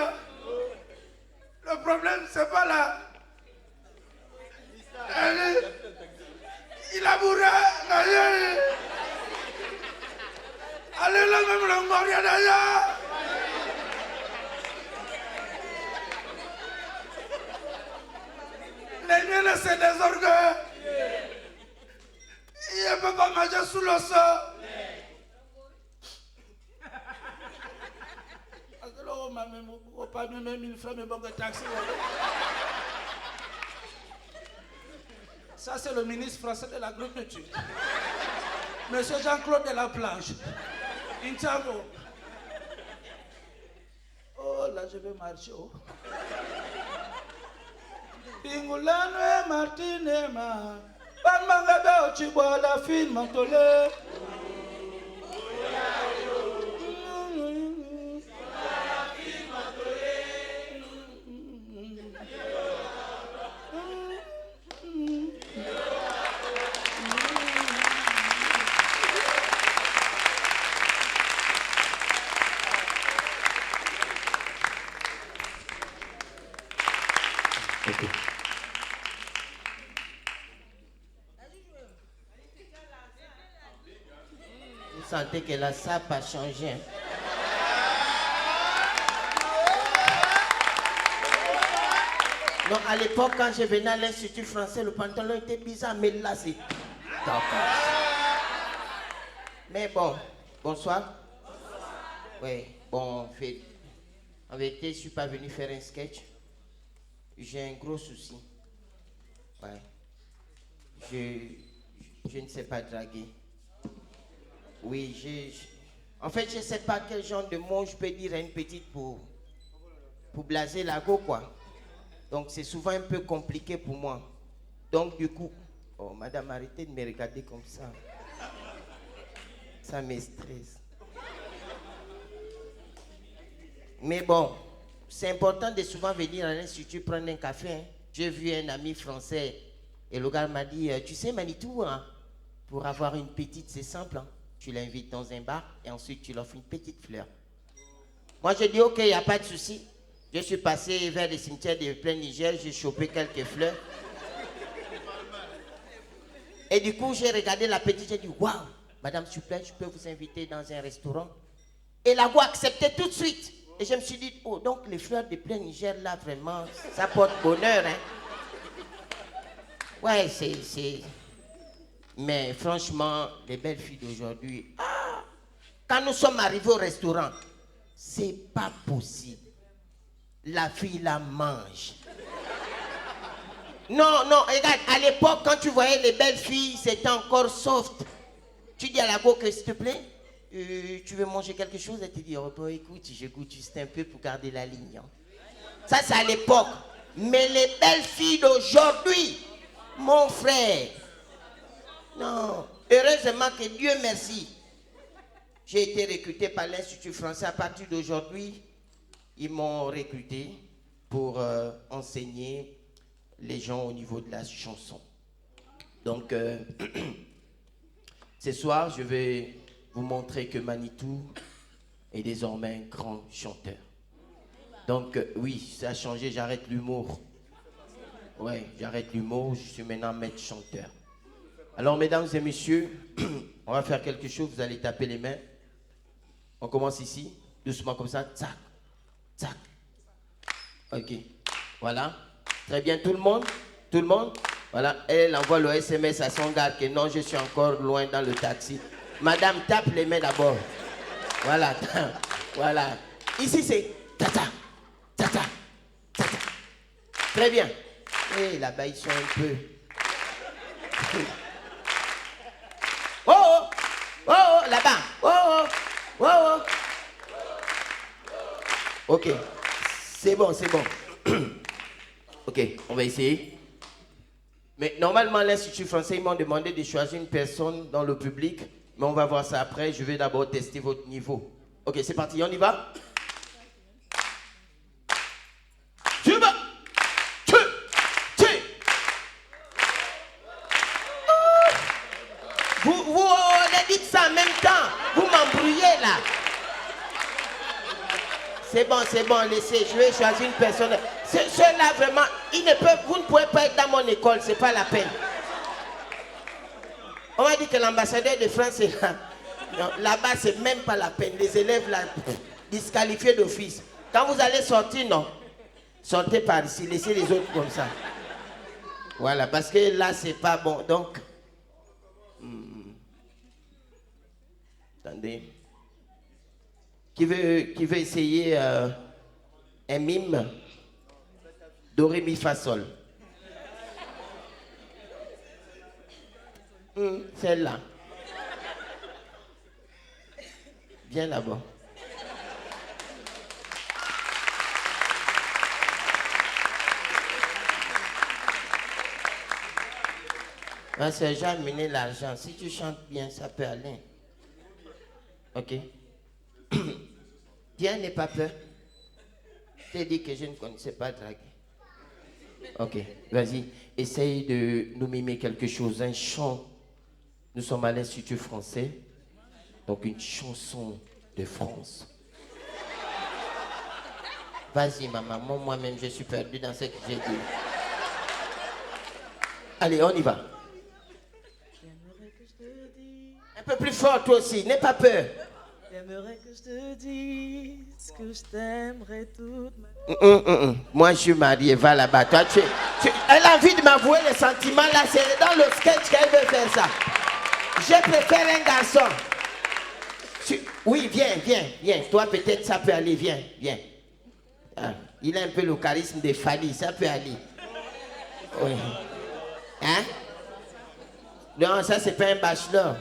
le problème c'est pas là. Il a bourré. Allez là même le mort d'ailleurs. Les miens c'est des orgueils. Il ne peut pas manger sous le sol. Ça c'est le ministre français de l'agriculture. Monsieur Jean-Claude de la Planche. Inchango. Oh là je vais marcher. Oh. Ingulano Martinema, Panmanga Ochibola la fille Mantole. Vous sentez que la sape a changé. Non, à l'époque, quand je venais à l'Institut français, le pantalon était bizarre, mais là, c'est... D'accord. Mais bon, bonsoir. Oui, bon, en vérité, je ne suis pas venu faire un sketch. J'ai un gros souci. Ouais. Je ne sais pas draguer. Oui, en fait, je ne sais pas quel genre de mot je peux dire à une petite pour blaser la go, quoi. Donc, c'est souvent un peu compliqué pour moi. Donc, du coup... Oh, madame, arrêtez de me regarder comme ça. Ça me stresse. Mais bon, c'est important de souvent venir à l'Institut prendre un café. Hein. J'ai vu un ami français et le gars m'a dit, tu sais Manitou, hein, pour avoir une petite, c'est simple. Hein. Tu l'invites dans un bar et ensuite tu lui offres une petite fleur. Moi, je dis, ok, il n'y a pas de souci. Je suis passé vers le cimetière de plein Niger, j'ai chopé quelques fleurs. Et du coup, j'ai regardé la petite, j'ai dit, waouh, madame, s'il vous plaît, je peux vous inviter dans un restaurant. Et la voix acceptait tout de suite. Et je me suis dit, oh, donc les fleurs de plein Niger, là, vraiment, ça porte bonheur, hein. Ouais, c'est... Mais franchement, les belles filles d'aujourd'hui, ah, quand nous sommes arrivés au restaurant, c'est pas possible. La fille la mange. Non, non, regarde, à l'époque, quand tu voyais les belles filles, c'était encore soft. Tu dis à la go que s'il te plaît, tu veux manger quelque chose? Elle te dit, oh, bon, écoute, je goûte juste un peu pour garder la ligne. Hein. Ça, c'est à l'époque. Mais les belles filles d'aujourd'hui, mon frère, non, heureusement que Dieu merci, j'ai été recruté par l'Institut français. À partir d'aujourd'hui, ils m'ont recruté pour enseigner les gens au niveau de la chanson. Donc, ce soir, je vais vous montrer que Manitou est désormais un grand chanteur. Donc, oui, ça a changé, j'arrête l'humour. Ouais, j'arrête l'humour, je suis maintenant maître chanteur. Alors, mesdames et messieurs, on va faire quelque chose, vous allez taper les mains. On commence ici. Doucement comme ça. Tac. Tac. Ok. Voilà. Très bien. Tout le monde? Tout le monde? Voilà. Elle envoie le SMS à son gars que non, je suis encore loin dans le taxi. Madame, tape les mains d'abord. Voilà. Voilà. Ici, c'est tata. Tata. Tata. Très bien. Et là-bas, ils sont un peu... Oh, oh, oh, oh, là-bas. Oh, oh, oh, oh. Ok, c'est bon, c'est bon. Ok, on va essayer. Mais normalement, l'Institut français, ils m'ont demandé de choisir une personne dans le public. Mais on va voir ça après. Je vais d'abord tester votre niveau. Ok, c'est parti, on y va. Tu vas. Vous dites ça en même temps. Vous m'embrouillez là. C'est bon, laissez. Je vais choisir une personne. Ceux-là, vraiment, vous ne pouvez pas être dans mon école, c'est pas la peine. On m'a dit que l'ambassadeur de France est là. Là-bas, c'est même pas la peine. Les élèves, là, disqualifiés d'office. Quand vous allez sortir, non. Sortez par ici, laissez les autres comme ça. Voilà, parce que là, c'est pas bon. Donc, attendez. Qui veut essayer un mime? Do, ré, mi, fa, sol. Celle-là. Viens là-bas. Ma soeur, j'ai amené l'argent. Si tu chantes bien, ça peut aller. Ok. Tiens, n'aie pas peur. Je t'ai dit que je ne connaissais pas draguer. Ok, vas-y. Essaye de nous mimer quelque chose, un chant. Nous sommes à l'Institut français. Donc une chanson de France. Vas-y, maman. Moi-même, je suis perdu dans ce que j'ai dit. Allez, on y va. Un peu plus fort, toi aussi. N'aie pas peur. J'aimerais que je te dise que je t'aimerais toute ma vie. Moi, je suis marié, va là-bas. Toi, elle a envie de m'avouer les sentiments, là. C'est dans le sketch qu'elle veut faire ça. Je préfère un garçon. Oui, viens. Toi, peut-être, ça peut aller. Viens. Ah, il a un peu le charisme de Fali, ça peut aller. Oui. Hein? Non, ça, c'est pas un bachelor.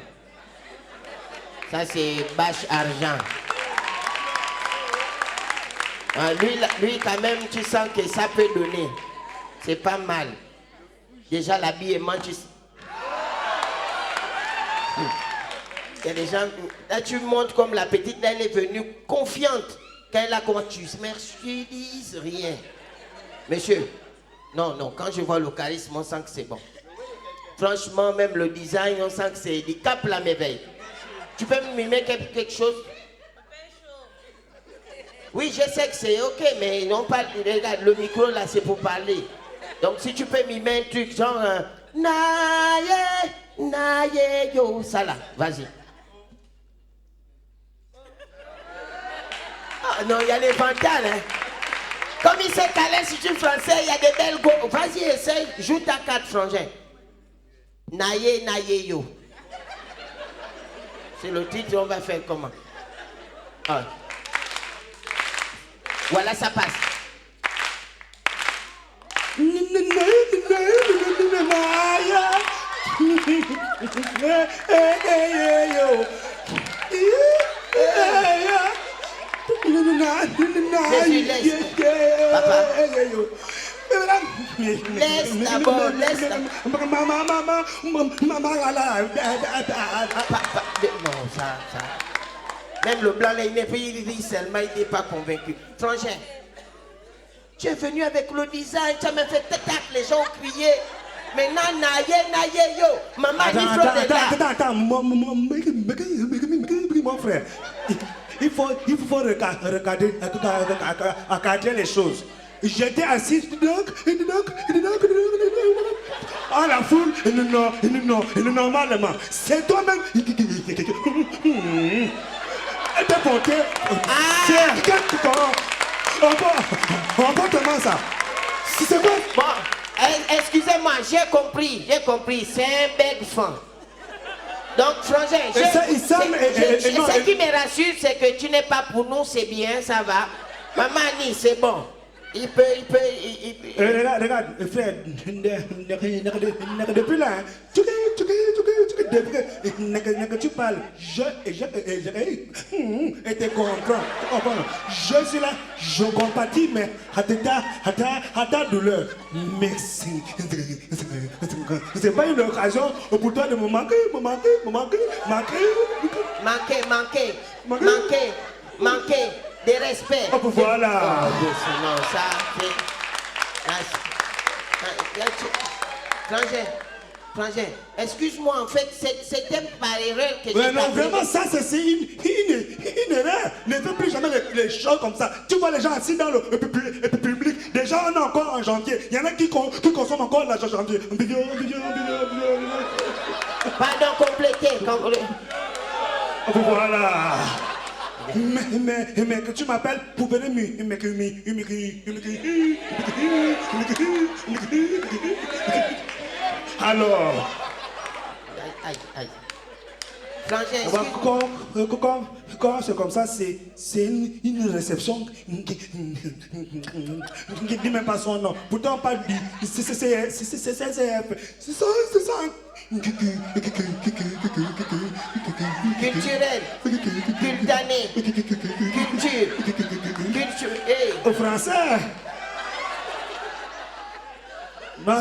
Ça, c'est bâche argent. Lui, quand même, tu sens que ça peut donner. C'est pas mal. Déjà, l'habillement, tu... Il y a des gens... Là, tu montres comme la petite, là, elle est venue confiante. Quand elle a comment tu Mercedes, rien. Monsieur, non, quand je vois le charisme, on sent que c'est bon. Franchement, même le design, on sent que c'est du cap la merveille. Tu peux me mimer quelque chose? Oui, je sais que c'est ok, mais non pas. Regarde, le micro là, c'est pour parler. Donc, si tu peux mimer un truc genre. Naye, yo, ça là, vas-y. Ah non, il y a les vandales, hein. Comme il sait qu'à l'Institut français, il y a des belles go. Vas-y, essaye, joue ta carte frangin. Naye, yo. C'est le titre, on va faire comment? Ah. Voilà, ça passe. Jésus, laisse. Papa. Laisse d'abord, laisse d'abord. Non, ça. Même le blanc, là, il dit seulement, il n'est pas convaincu. Frangin, tu es venu avec le design, tu as même fait tac, les gens ont crié. Maintenant, naye, yo. Maman, Attends, mon frère. Il faut regarder les choses. J'étais assis, à la foule, normalement. C'est toi-même. Elle t'a porté. Ah. Comment ça? C'est quoi? Bon, excusez-moi, j'ai compris. C'est un beg fan. Donc, Frangin, ce qui me rassure, c'est que tu n'es pas pour nous, c'est bien, ça va. Maman Annie, c'est bon. Il peut. Regarde, frère, depuis là, depuis que tu parles, et tu comprends. Je suis là, je compatis, mais à ta douleur. Merci. C'est pas une occasion pour toi de me manquer. De respect. Oh, voilà. Non, ça, c'est... Frangin, excuse-moi, en fait, c'était par erreur que j'ai non, vraiment, ça, c'est une erreur. Ne fais plus jamais les choses comme ça. Tu vois les gens assis dans le public. Des gens, on est encore en janvier. Il y en a qui consomment encore l'argent janvier. Pardon, complétez. Voilà. Mais que tu m'appelles pour venir alors. Aïe. Frangin, Quand c'est comme ça, c'est une réception qui dit même pas son nom. Pourtant, on parle du CCF. C'est ça. Culturel, cultané, culture, Au français. Non,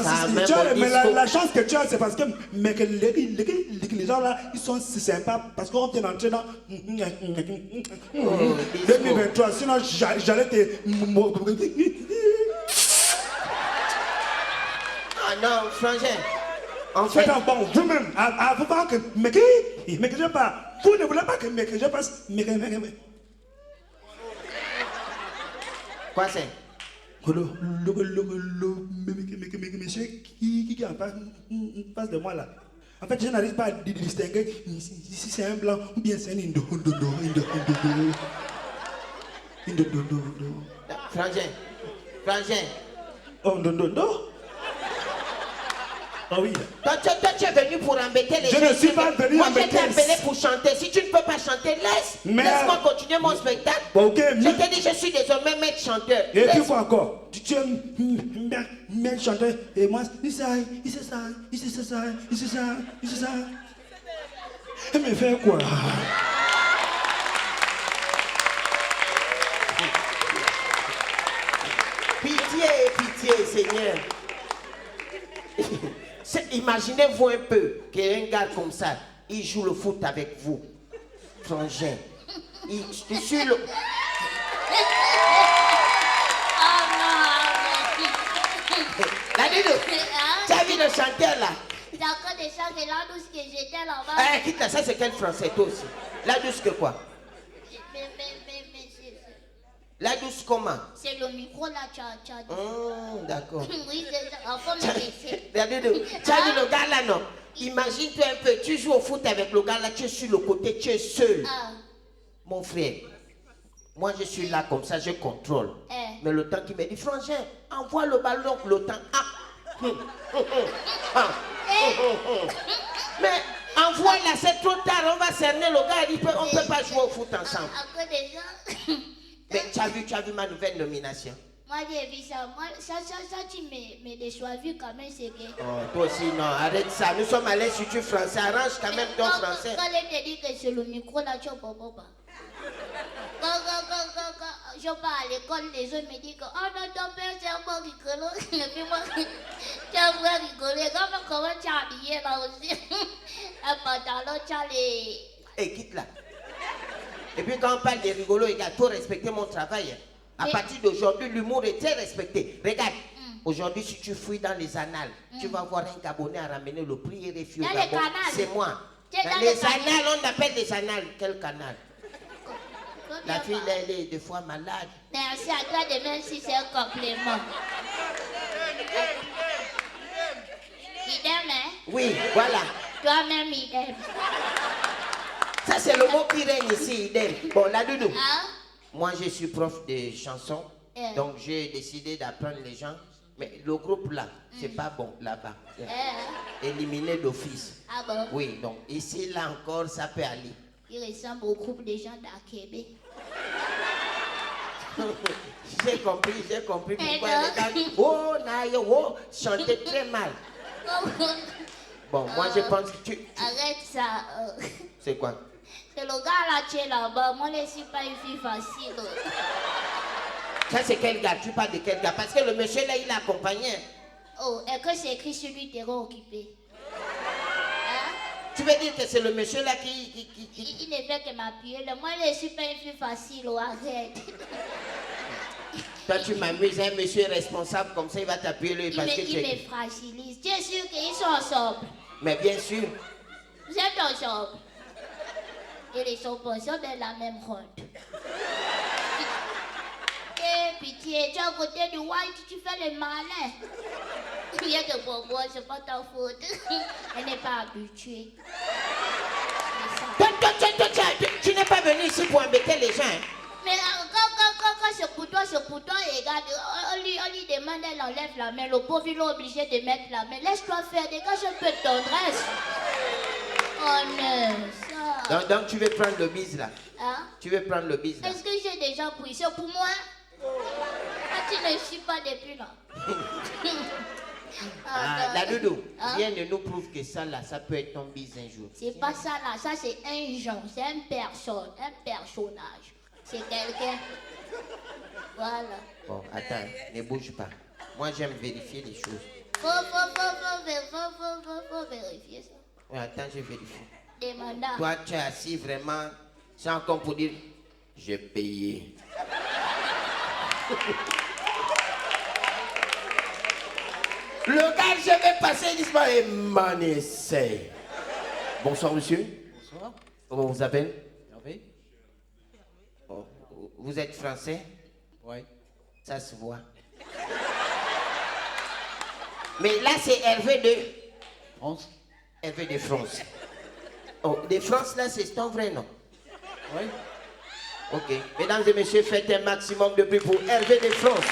mais la chance que tu as, c'est parce que les gens là, ils sont sympas parce qu'on vient d'entrer dans 2023. Sinon, j'allais te... Ah non, Frangin. En fait... Attends, bon, vous-même, vous parlez que... Mais que je parle. Vous ne voulez pas que je passe... Quoi c'est? Le monsieur qui est en face de moi là. En fait, je n'arrive pas à distinguer si c'est un blanc ou bien c'est un indo. Frangin. Oh, Indo. Ah oui. Toi, tu es venu pour embêter les gens. Je ne suis pas venu embêter. Moi, je t'ai appelé pour chanter. Si tu ne peux pas chanter, laisse-moi continuer mon spectacle. Bon, ok. Je t'ai dit, je suis désormais maître chanteur. Et puis, quoi encore? Tu es maître chanteur. Et moi, il sait ça. Mais faire quoi? Pitié, Seigneur. Imaginez-vous un peu qu'un gars comme ça, il joue le foot avec vous. Frangin. Il suit le... Tu as vu le chanteur là? C'est encore des chants de la douce que j'étais là-bas. Eh, quitte là, ça c'est quel français toi aussi? La douce que quoi? La douce comment? C'est le micro là, tu as dit. D'accord. Oui, c'est ça. Enfin, me laisser. Tu as vu le gars là, non? Imagine-toi un peu, tu joues au foot avec le gars là, tu es sur le côté, tu es seul. Mon frère, moi je suis là comme ça, je contrôle. Mais le temps qui me dit, Frangin, envoie le ballon, le temps. Mais envoie là, c'est trop tard, on va cerner le gars, on ne peut pas jouer au foot ensemble. Encore des gens. Mais tu as vu ma nouvelle nomination? Moi j'ai vu ça. Moi, ça tu me déçois vu quand même, c'est que... Oh, toi aussi, non, arrête ça. Nous sommes à l'Institut français. Arrange quand même ton français. Quand elle te dit que c'est le micro là, tu peux pas. Quand je pars à l'école, les autres me disent que oh non, ton père c'est un bon rigolo. Et puis moi, tu as vraiment rigolé. Comment tu es habillé là aussi? Un pantalon, tu as les... Hé, quitte là. Et puis quand on parle de rigolo, il faut respecter mon travail. À partir d'aujourd'hui, l'humour est très respecté. Regarde, aujourd'hui, si tu fouilles dans les annales, tu vas voir un Gabonais à ramener le prix et refus au Gabon. C'est moi. Dans les annales, on appelle des annales. Quel canal? La fille, elle est des fois malade. Merci à toi de même si c'est un complément. Idem, hein? Oui, voilà. Toi-même, idem. Ça, c'est le mot qui règne ici, idem. Bon, la doudou. Hein? Moi, je suis prof de chansons. Eh. Donc, j'ai décidé d'apprendre les gens. Mais le groupe là, c'est pas bon là-bas. Éliminé d'office. Ah bon? Oui, donc ici, là encore, ça peut aller. Il ressemble au groupe des gens d'Akébé. J'ai compris pourquoi les non. gars. Oh, naïo, oh, chantaient très mal. Bon, moi, je pense que tu. Arrête ça. C'est quoi? C'est le gars là qui est là-bas. Moi, je ne suis pas une fille facile. Ça, c'est quel gars? Tu parles de quel gars? Parce que le monsieur là, il accompagnait. Oh, et que c'est écrit sur lui, terrain occupé. Hein? Tu veux dire que c'est le monsieur là qui... Il ne fait que m'appuyer. Moi, je ne suis pas une fille facile. Oh, arrête. Toi, tu m'amuses, un monsieur responsable comme ça, il va t'appuyer le parce que tu Il me es... fragilise. Tu es sûr qu'ils sont ensemble? Mais bien sûr. Vous êtes ensemble? Ils sont pas ensemble dans la même ronde. Eh, pitié, tu es à côté du white, tu fais le malin. Rien de pour moi, c'est pas ta faute. Elle n'est pas habituée. Tu n'es pas venu ici pour embêter les gens. Hein? Mais quand c'est pour toi, et regarde, on lui demande, elle enlève la main. Le pauvre, il est obligé de mettre la main. Laisse-toi faire, dégage un peu de tendresse. Oh non, ça. Donc tu veux prendre le bise là? Hein? Tu veux prendre le bise là? Est-ce que j'ai déjà pris ça pour moi? Ah, tu ne suis pas depuis là. La doudou, Hein? viens de nous prouver que ça là, ça peut être ton bise un jour. C'est pas ça là, ça c'est un genre, c'est un personnage. C'est quelqu'un. Voilà. Bon, attends, ne bouge pas. Moi j'aime vérifier les choses. Faut vérifier ça. Ouais, attends, je vérifie. Demanda. Toi, tu es assis vraiment, sans comme pour dire, j'ai payé. Le gars, je vais passer, il dit, et m'en essaye. Bonsoir, monsieur. Bonsoir. Comment vous appelez? Hervé? Oh, vous êtes français? Oui. Ça se voit. Mais là, c'est Hervé de France? Hervé de France. Oh, de France, là, c'est ton vrai nom? Oui. Ok. Mesdames et messieurs, faites un maximum de bruit pour Hervé de France.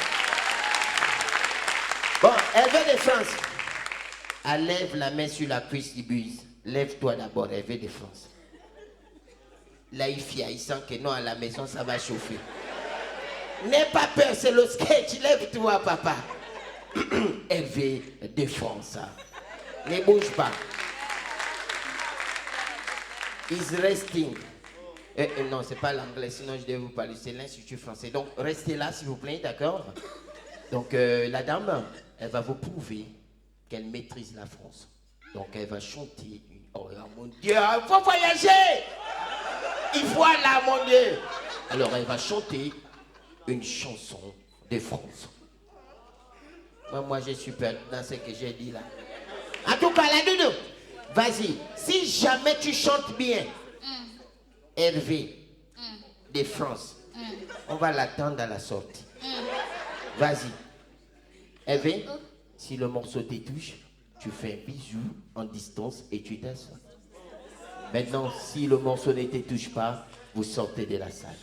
Bon, Hervé de France. Elle lève la main sur la cuisse du buse. Lève-toi d'abord, Hervé de France. Là, il sent que non, à la maison, ça va chauffer. N'aie pas peur, c'est le sketch. Lève-toi, papa. Hervé de France. Ne bouge pas. Is resting. Non, c'est pas l'anglais, sinon je devais vous parler. C'est l'Institut français. Donc, restez là, s'il vous plaît, d'accord? Donc, la dame, elle va vous prouver qu'elle maîtrise la France. Donc, elle va chanter. Oh, mon Dieu, il faut voyager! Il faut aller, mon Dieu! Alors, elle va chanter une chanson de France. Moi, je suis perdu dans ce que j'ai dit là. En tout cas, la doudou, vas-y. Si jamais tu chantes bien, Hervé de France, on va l'attendre à la sortie. Vas-y. Hervé, si le morceau te touche, tu fais un bisou en distance et tu t'assois. Maintenant, si le morceau ne te touche pas, vous sortez de la salle.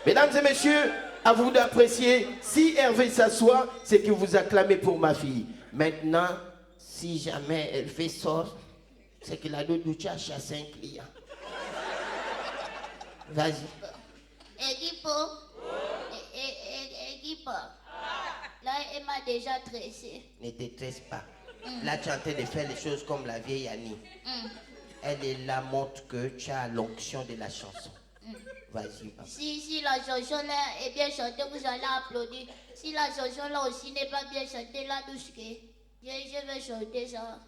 Mesdames et messieurs, à vous d'apprécier. Si Hervé s'assoit, c'est que vous acclamez pour ma fille. Maintenant, si jamais Hervé sort, c'est que la doudou a chassé un client. Vas-y. Équipe. Là, elle m'a déjà tressé. Ne te tresse pas. Là, tu es en train de faire les choses comme la vieille Annie. Elle est là, montre que tu as l'onction de la chanson. Vas-y, papa. Si la chanson là est bien chantée, vous allez applaudir. Si la chanson là aussi n'est pas bien chantée, là, je vais chanter ça.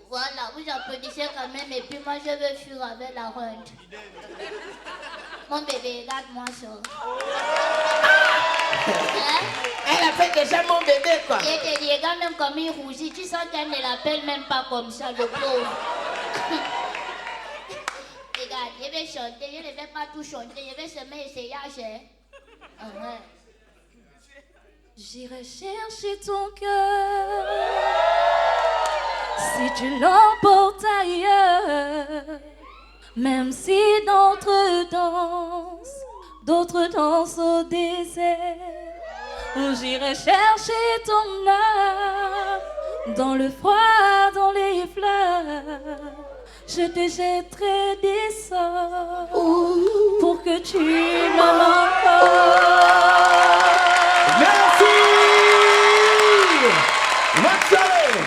Voilà, vous applaudissez quand même, et puis moi je vais fuir avec la ronde. Mon bébé, regarde-moi ça. Hein? Elle a fait déjà mon bébé, quoi. Et te dit, regarde même comme il rougit. Tu sens qu'elle ne l'appelle même pas comme ça, le pauvre. Regarde, je vais chanter, je ne vais pas tout chanter, je vais semer essayage. Hein? Ouais. J'irai chercher ton cœur Si tu l'emportes ailleurs, même si d'autres dansent au désert, j'irai chercher ton âme dans le froid, dans les fleurs. Je te jetterai des sorts pour que tu m'aimes encore. Merci. Maxime.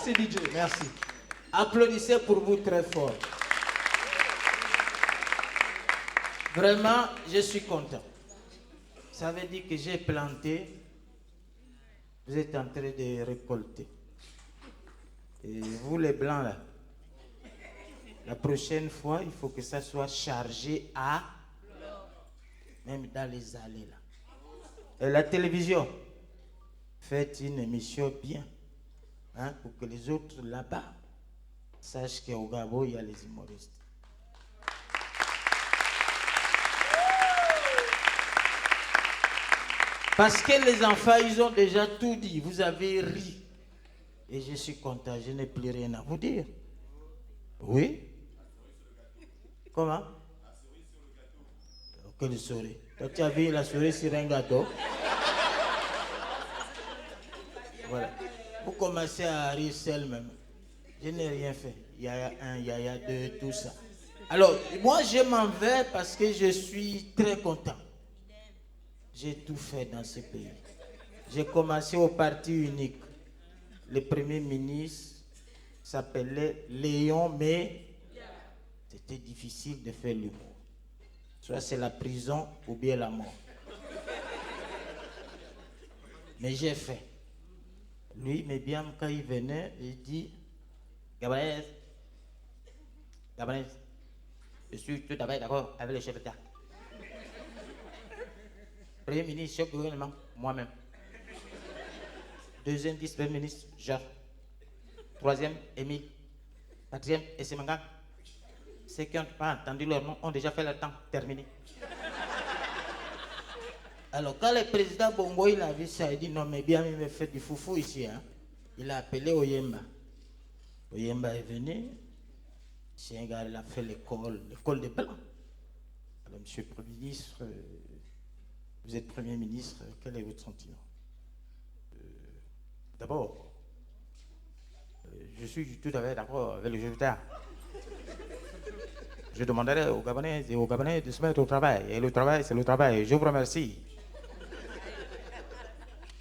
C'est DJ, merci. Applaudissez pour vous très fort. Vraiment, je suis content. Ça veut dire que j'ai planté, vous êtes en train de récolter. Et vous les blancs là, la prochaine fois, il faut que ça soit chargé à, même dans les allées là. Et la télévision, faites une émission bien, hein, pour que les autres là-bas sachent qu'au Gabon, il y a les humoristes. Parce que les enfants, ils ont déjà tout dit. Vous avez ri. Et je suis content. Je n'ai plus rien à vous dire. Oui? Comment? Quelle souris? Toi, tu as vu la souris sur un gâteau? Voilà. Vous commencez à rire seul même. Je n'ai rien fait. Il y a un, il y a deux, tout ça. Alors, moi, je m'en vais parce que je suis très content. J'ai tout fait dans ce pays. J'ai commencé au parti unique. Le premier ministre s'appelait Léon, mais c'était difficile de faire l'humour. Soit c'est la prison ou bien la mort. Mais j'ai fait. Lui, mais bien quand il venait, il dit, Gabriel, je suis tout à fait d'accord avec le chef d'État. Premier ministre, chef de gouvernement, moi-même. Deuxième vice-premier ministre, Jean. Troisième, Émile. Quatrième, Essemanga. Ceux qui n'ont pas entendu leur nom ont déjà fait leur temps. Terminé. Alors, quand le président Bongo il a vu ça, il dit non, mais bien, il me fait du foufou ici. Hein. Il a appelé Oyemba. Oyemba est venu. C'est un gars, il a fait l'école des Blancs. Alors, monsieur le Premier ministre, vous êtes Premier ministre, quel est votre sentiment? D'abord, je suis tout à fait d'accord avec le chef d'État. Je demanderai aux Gabonais et aux Gabonais de se mettre au travail. Et le travail, c'est le travail. Je vous remercie.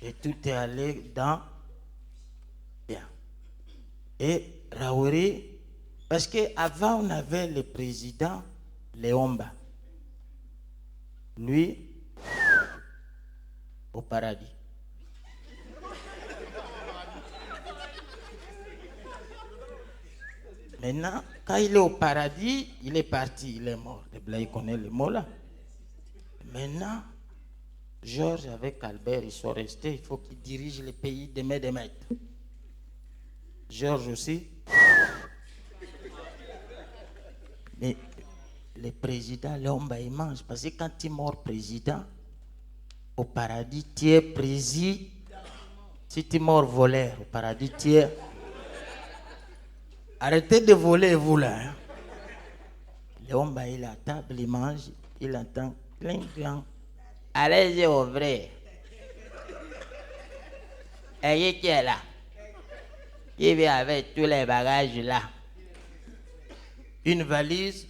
Et tout est allé dans bien. Et Raouri, parce qu'avant on avait le président Léomba. Lui, au paradis. Maintenant, quand il est au paradis, il est parti, il est mort. Les Blancs, ils connaissent les mots là. Maintenant, Georges avec Albert, ils sont restés. Il faut qu'ils dirigent le pays de main de maître. Georges aussi. Mais le président, l'homme, il mange. Parce que quand tu es mort président, au paradis, tu es président. Si tu es mort voleur, au paradis, tu es... Arrêtez de voler, vous là. Hein. L'homme, il est à table, il mange, il entend plein de... Allez-y au vrai. Et qui est là? Qui vient avec tous les bagages là? Une valise.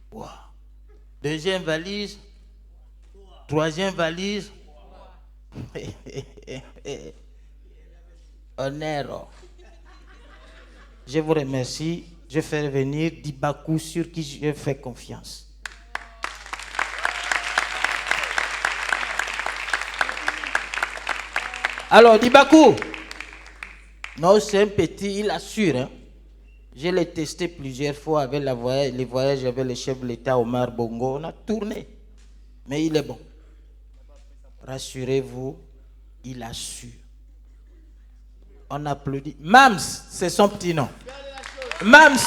Wow. Deuxième valise. Troisième valise. Honneur. Je vous remercie. Je fais venir Dibakou sur qui je fais confiance. Alors, Dibakou, non, c'est un petit, il assure. Hein. Je l'ai testé plusieurs fois avec les voyages avec le chef de l'État Omar Bongo. On a tourné. Mais il est bon. Rassurez-vous, il assure. On applaudit. Mams, c'est son petit nom. Mams.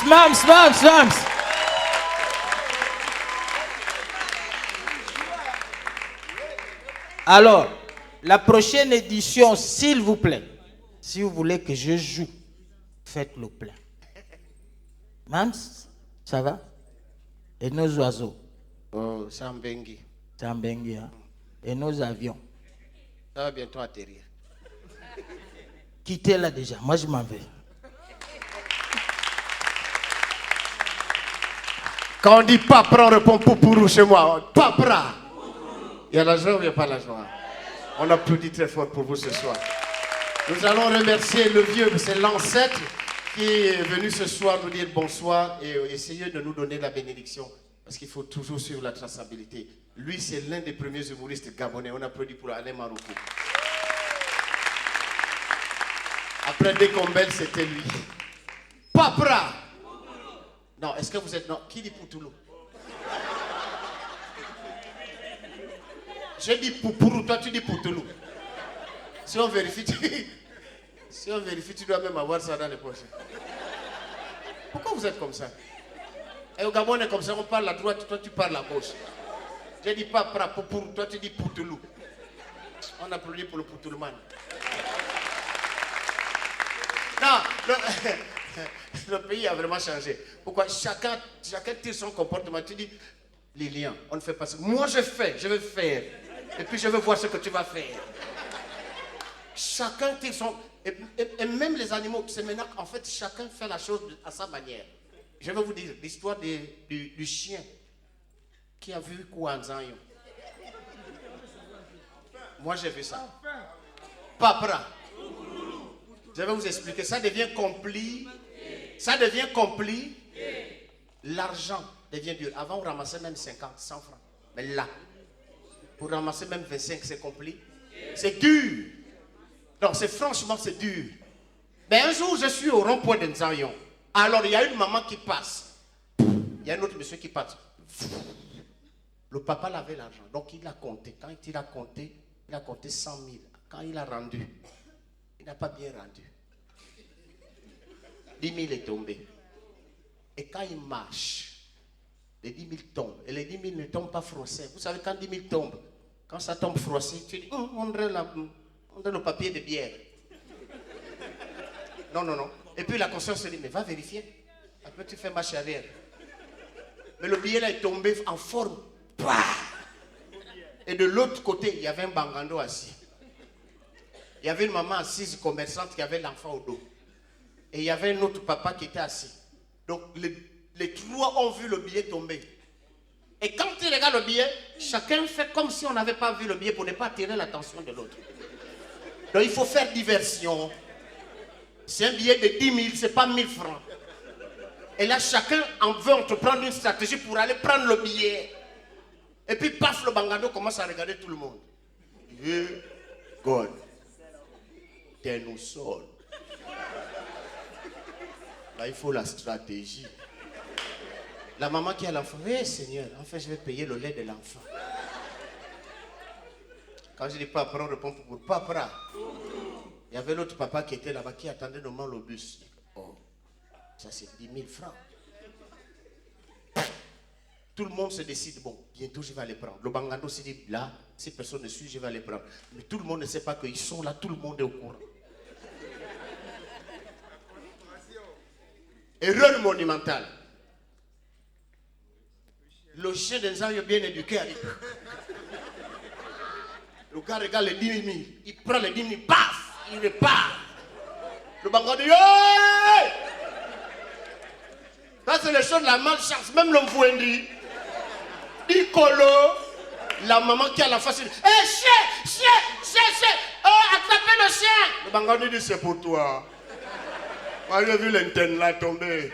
Alors, la prochaine édition, s'il vous plaît, si vous voulez que je joue, faites le plein. Mams, ça va? Et nos oiseaux? Oh, Sambengi. Sambengi, hein? Et nos avions? Ça va bientôt atterrir. Quittez là déjà, moi je m'en vais. Quand on dit papra, on répond poupourou chez moi. Papra. Il y a la joie ou il n'y a pas la joie? On applaudit très fort pour vous ce soir. Nous allons remercier le vieux, c'est l'ancêtre qui est venu ce soir nous dire bonsoir et essayer de nous donner la bénédiction. Parce qu'il faut toujours suivre la traçabilité. Lui, c'est l'un des premiers humoristes gabonais. On applaudit pour Alain Maroukou. Après Décombel, c'était lui. Papra. Non, est-ce que vous êtes... Non, qui dit Poutoulou? J'ai dit Poupourou, toi tu dis Poutoulou. Si on vérifie, tu dois même avoir ça dans les poches. Pourquoi vous êtes comme ça? Et au Gabon, on est comme ça, on parle à droite, toi tu parles à gauche. J'ai dit Papra, Poupourou, toi tu dis Poutoulou. On applaudit pour le Poutoulouman. Non, le pays a vraiment changé. Pourquoi chacun tire son comportement. Tu dis, Lilian, on ne fait pas ça. Moi je vais faire. Et puis je veux voir ce que tu vas faire. Chacun tire son... Et même les animaux, c'est maintenant qu'en fait, chacun fait la chose à sa manière. Je vais vous dire l'histoire du chien qui a vu Kouanzanyo. Moi j'ai vu ça. Papra. Je vais vous expliquer. Ça devient compliqué. Ça devient compliqué. L'argent devient dur. Avant, on ramassait même 50, 100 francs. Mais là, pour ramasser même 25, c'est compliqué. C'est dur. Donc, franchement, c'est dur. Mais un jour, je suis au rond-point de Nzayon. Alors, il y a une maman qui passe. Il y a un autre monsieur qui passe. Le papa avait l'argent. Donc, il a compté. Quand il a compté 100 000. Quand il a rendu, il n'a pas bien rendu. 10 000 est tombé. Et quand il marche, les 10 000 tombent. Et les 10 000 ne tombent pas froissés. Vous savez, quand 10 000 tombent, quand ça tombe froissé, tu dis, on dirait le papier de bière. Non, non, non. Et puis la conscience se dit, mais va vérifier. Après, tu fais marche arrière. Mais le billet là est tombé en forme. Et de l'autre côté, il y avait un bangando assis. Il y avait une maman assise, commerçante, qui avait l'enfant au dos. Et il y avait un autre papa qui était assis. Donc, les trois ont vu le billet tomber. Et quand ils regardent le billet, chacun fait comme si on n'avait pas vu le billet pour ne pas attirer l'attention de l'autre. Donc, il faut faire diversion. C'est un billet de 10 000, c'est pas 1000 francs. Et là, chacun en veut entreprendre une stratégie pour aller prendre le billet. Et puis, paf, le bangado commence à regarder tout le monde. God, t'es nous seuls. Là, il faut la stratégie. La maman qui a l'enfant, oui Seigneur, enfin je vais payer le lait de l'enfant. Quand je dis papa, on répond pour papa. Il y avait l'autre papa qui était là-bas, qui attendait normalement le bus. Oh, ça c'est 10 000 francs. Tout le monde se décide, bon, bientôt je vais aller prendre. Le bangando se dit, là, si personne ne suit, je vais aller prendre. Mais tout le monde ne sait pas qu'ils sont là, tout le monde est au courant. Erreur monumentale. Le chien de Nzayo bien éduqué arrive. Le gars regarde les 10 000, il prend les 10 000, paf, il repart. Le bangando dit, hey! Ça c'est le chien de la malchance, même le Mvouendi. Dit Colo, la maman qui a la face, dit, hé chien, oh, attrapez le chien. Le bangando dit, c'est pour toi. Moi j'ai vu l'antenne là tomber.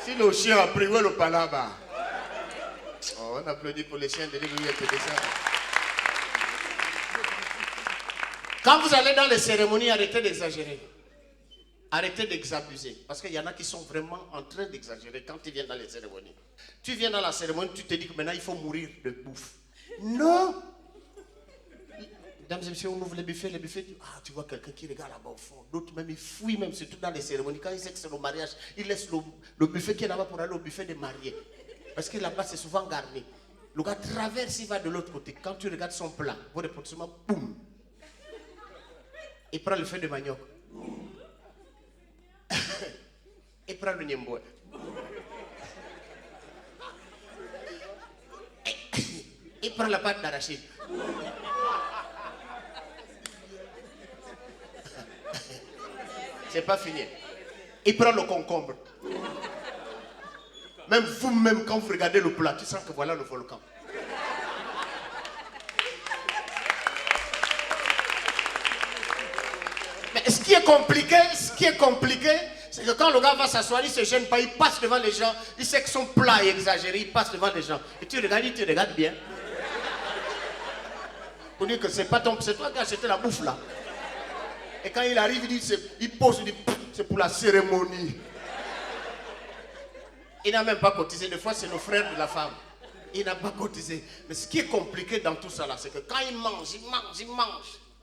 Si le chien a pris, où est le palaba? Oh, on applaudit pour les chiens de l'île. Quand vous allez dans les cérémonies, arrêtez d'exagérer. Arrêtez d'exabuser. Parce qu'il y en a qui sont vraiment en train d'exagérer quand ils viennent dans les cérémonies. Tu viens dans la cérémonie, tu te dis que maintenant il faut mourir de bouffe. Non! Mesdames et messieurs, on ouvre les buffets, ah, tu vois quelqu'un qui regarde là-bas au fond. D'autres même, ils fouillent même, surtout dans les cérémonies. Quand ils savent que c'est le mariage, ils laissent le buffet qui est là-bas pour aller au buffet des mariés. Parce que là-bas, c'est souvent garni. Le gars traverse, il va de l'autre côté. Quand tu regardes son plat, votre reportement, boum. Il prend le feu de manioc. Il prend le niembois. Il prend la pâte d'arachide. C'est pas fini. Il prend le concombre. Même vous-même, quand vous regardez le plat, tu sens que voilà le volcan. Mais ce qui est compliqué, c'est que quand le gars va s'asseoir, il ne se gêne pas, il passe devant les gens, il sait que son plat est exagéré, il passe devant les gens. Et tu regardes bien. Pour dire que c'est pas ton, c'est toi qui as acheté la bouffe là. Et quand il arrive, il pose, il dit, c'est pour la cérémonie. Il n'a même pas cotisé. Des fois, c'est nos frères de la femme. Il n'a pas cotisé. Mais ce qui est compliqué dans tout ça là, c'est que quand il mange.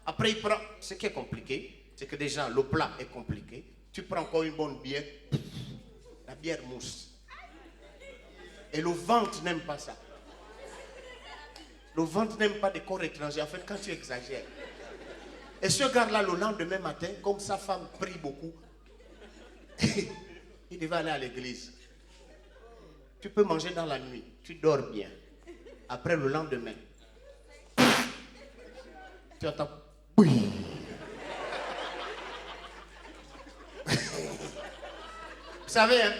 Après, il prend. Ce qui est compliqué, c'est que déjà, le plat est compliqué. Tu prends encore une bonne bière. La bière mousse. Et le ventre n'aime pas ça. Le ventre n'aime pas des corps étrangers. En fait, quand tu exagères. Et ce gars-là, le lendemain matin, comme sa femme prie beaucoup, il devait aller à l'église. Tu peux manger dans la nuit, tu dors bien. Après le lendemain, tu entends oui. Vous savez, hein,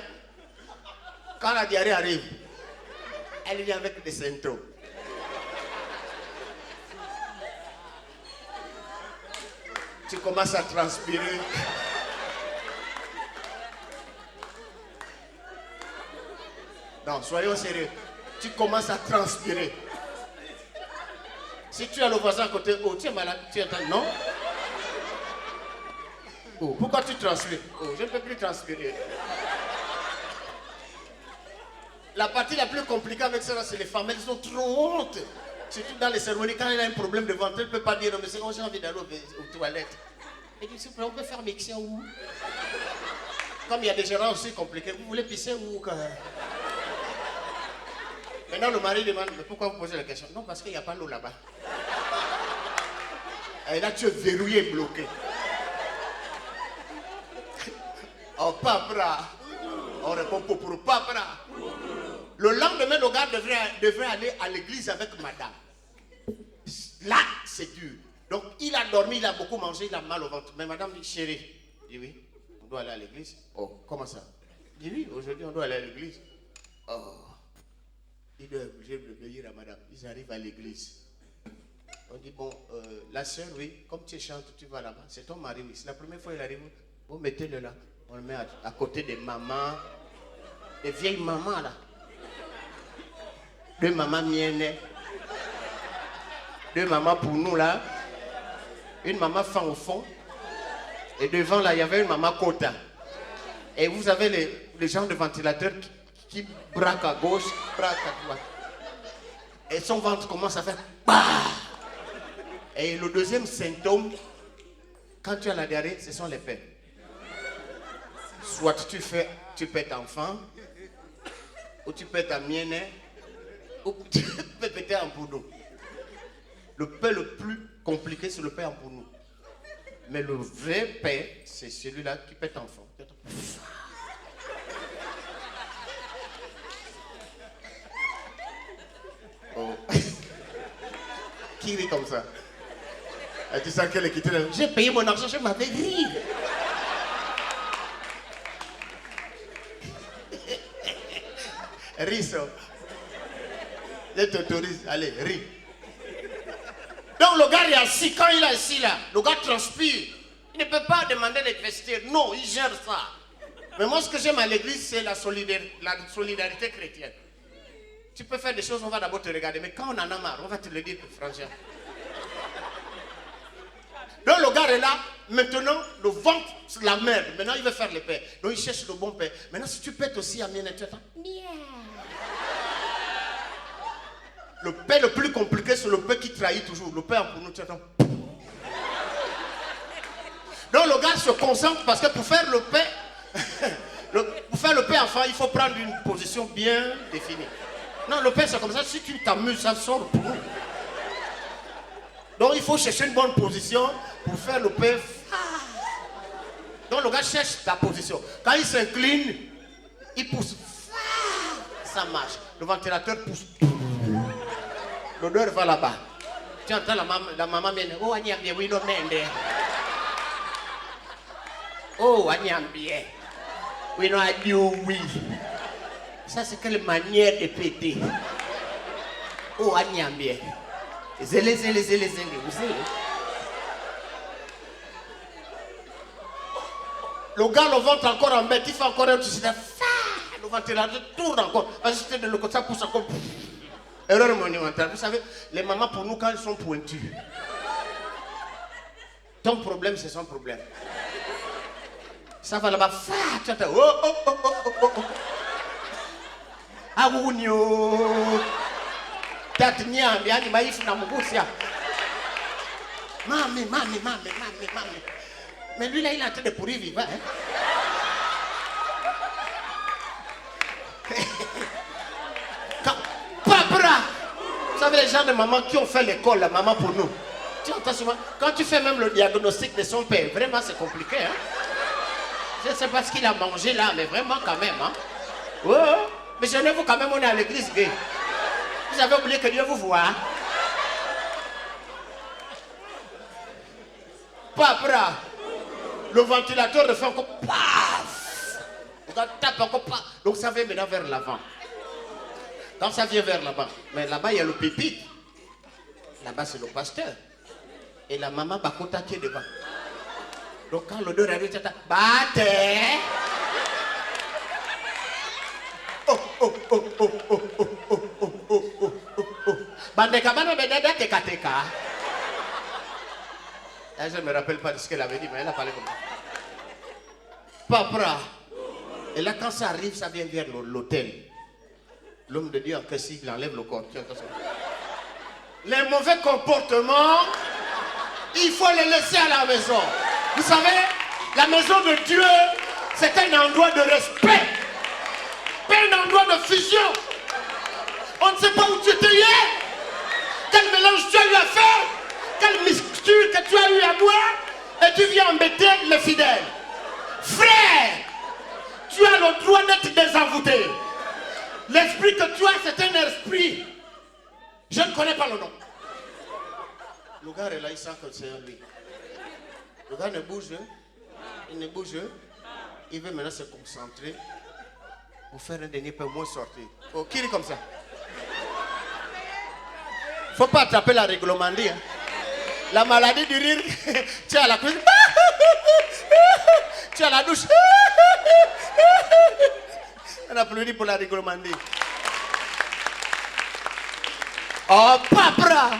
quand la diarrhée arrive, elle vient avec des symptômes. Tu commences à transpirer. Non, soyons sérieux. Tu commences à transpirer. Si tu as le voisin à côté, oh, tu es malade, tu entends, non? Oh, pourquoi tu transpires? Oh, je ne peux plus transpirer. La partie la plus compliquée avec ça, c'est les femmes, elles ont trop honte. Surtout dans les cérémonies, quand elle a un problème de ventre, elle ne peut pas dire, non, mais c'est quand j'ai envie d'aller aux toilettes. Et dit, s'il vous plaît, on peut faire mixer où? Comme il y a des gérants aussi compliqués, vous voulez pisser où? Maintenant, le mari demande, mais pourquoi vous posez la question? Non, parce qu'il n'y a pas l'eau là-bas. Et là, tu es verrouillé, bloqué. Oh, papa. On répond pour papa. Le lendemain, le gars devrait aller à l'église avec madame. Là, c'est dur. Donc, il a dormi, il a beaucoup mangé, il a mal au ventre. Mais madame dit, chérie, dit oui, on doit aller à l'église. Oh, comment ça? Dit oui, aujourd'hui, on doit aller à l'église. Oh. Il est obligé d'obéir à madame. Ils arrivent à l'église. On dit, bon, la soeur, oui, comme tu chantes, tu vas là-bas. C'est ton mari, oui. C'est la première fois qu'il arrive. Vous mettez-le là. On le met à côté des mamans. Des vieilles mamans, là. Deux mamans miennes. Deux mamans pour nous, là. Une maman fin au fond. Et devant, là, il y avait une maman quota. Et vous avez les gens de ventilateur qui braquent à gauche, braquent à droite. Et son ventre commence à faire bah! Et le deuxième symptôme, quand tu as la diarrhée, ce sont les pets. Soit tu pètes enfant, ou tu pètes à mienne, ou tu peux péter en poudou. Le paix le plus compliqué, c'est le paix en poudou. Mais le vrai paix, c'est celui-là qui pète enfant. Oh. Qui rit comme ça? Et tu sens qu'elle est quittée là. J'ai payé mon argent, je m'avais ri. Ris ça. Je t'autorise. Allez, ris. Donc le gars est assis. Quand il est assis là, le gars transpire. Il ne peut pas demander des vestiaires. Non, il gère ça. Mais moi, ce que j'aime à l'église, c'est la solidarité chrétienne. Tu peux faire des choses, on va d'abord te regarder. Mais quand on en a marre, on va te le dire, frangin. Donc le gars est là, maintenant, le ventre, c'est la merde. Maintenant, il veut faire le paix. Donc il cherche le bon paix. Maintenant, si tu pètes aussi à mienne, tu attends. Le paix le plus compliqué, c'est le paix qui trahit toujours. Le paix pour nous, tu attends. Donc le gars se concentre parce que pour faire le paix, pour faire le paix, enfin, il faut prendre une position bien définie. Non, le père, c'est comme ça. Si tu t'amuses, ça sort. Donc, il faut chercher une bonne position pour faire le père. Donc, le gars cherche ta position. Quand il s'incline, il pousse. Ça marche. Le ventilateur pousse. L'odeur va là-bas. Tu entends la maman vient. Oh, Agnambie, oui, non, mende. Oh, Agnambie. Oui, non, adieu, oui. Ça, c'est quelle manière de péter. Oh, Agnambie. Zélé, vous zélé. Le gars, le ventre encore en bête, il fait encore un truc. Le ventilateur tourne encore. Parce que c'était de l'autre côté, ça pousse encore. Erreur monumentale. Vous savez, les mamans, pour nous, quand elles sont pointues, ton problème, c'est son problème. Ça va là-bas. Tu entends. Oh. Aounio. Tatnia, Miani, Maïf, Namugosia. Mami. Mais lui, là, il est en train de pourrir vivant. Hein? Papra! Vous savez, les gens de maman qui ont fait l'école, la maman pour nous. Tu entends souvent, quand tu fais même le diagnostic de son père, vraiment, c'est compliqué. Hein? Je ne sais pas ce qu'il a mangé là, mais vraiment, quand même. Hein? Ouais. Mais gênez-vous quand même, on est à l'église gay. Vous avez oublié que Dieu vous voit. Papra! Le ventilateur de fait encore paf. On tape encore paf. Donc ça vient maintenant vers l'avant. Quand ça vient vers là-bas, mais là-bas il y a le pépite. Là-bas c'est le pasteur. Et la maman Bakota qui est devant. Donc quand l'odeur arrive, tu t'attends. Bate. Bandeka bana bedada teka. Je ne me rappelle pas de ce qu'elle avait dit, mais elle a parlé comme ça. Papra. Et là, quand ça arrive, ça vient vers l'autel. L'homme de Dieu, en question, il enlève le corps. Les mauvais comportements, il faut les laisser à la maison. Vous savez, la maison de Dieu, c'est un endroit de respect. Pas un endroit de fusion. On ne sait pas où tu étais hier. Quel mélange tu as eu à faire. Quelle mixture que tu as eu à boire. Et tu viens embêter les fidèles. Frère, tu as le droit d'être désenvoûté. L'esprit que tu as, c'est un esprit. Je ne connais pas le nom. Le gars est là, il sent que c'est lui. Le gars ne bouge. Il ne bouge. Il veut maintenant se concentrer pour faire un dernier peu moins sortir. Oh, qui est comme ça? Faut pas attraper la réglemandie. Hein. La maladie du rire, tu es à la cuisine. Tu es à la douche. On applaudit pour la réglemandie. Oh, papra!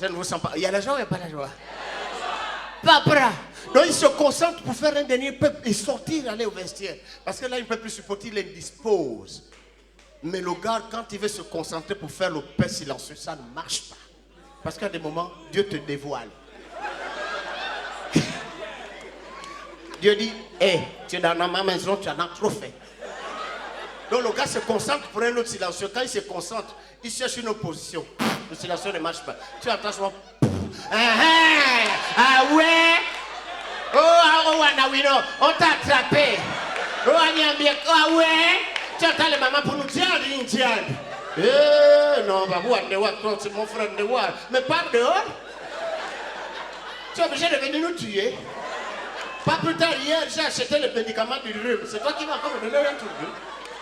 Je ne vous sens pas. Il y a la joie ou il n'y a pas la joie? Papra! Donc il se concentre pour faire un dernier peuple et sortir, aller au vestiaire. Parce que là, il ne peut plus supporter, il indispose. Mais le gars, quand il veut se concentrer pour faire le paix silencieux, ça ne marche pas. Parce qu'à des moments, Dieu te dévoile. Dieu dit, hey, tu es dans ma maison, tu en as trop fait. Donc le gars se concentre pour un autre silencieux. Quand il se concentre, il cherche une opposition. Le silencieux ne marche pas. Tu entends souvent. Ah ouais. Oh, Anawino, on t'a attrapé. Oh, Agnambie, ah ouais. Tu entends les mamans pour nous dire, non, c'est mon frère de voir. Mais pas dehors. Tu es obligé de venir nous tuer. Pas plus tard, hier, j'ai acheté le médicament du rhume. C'est toi qui vas encore me donner un truc.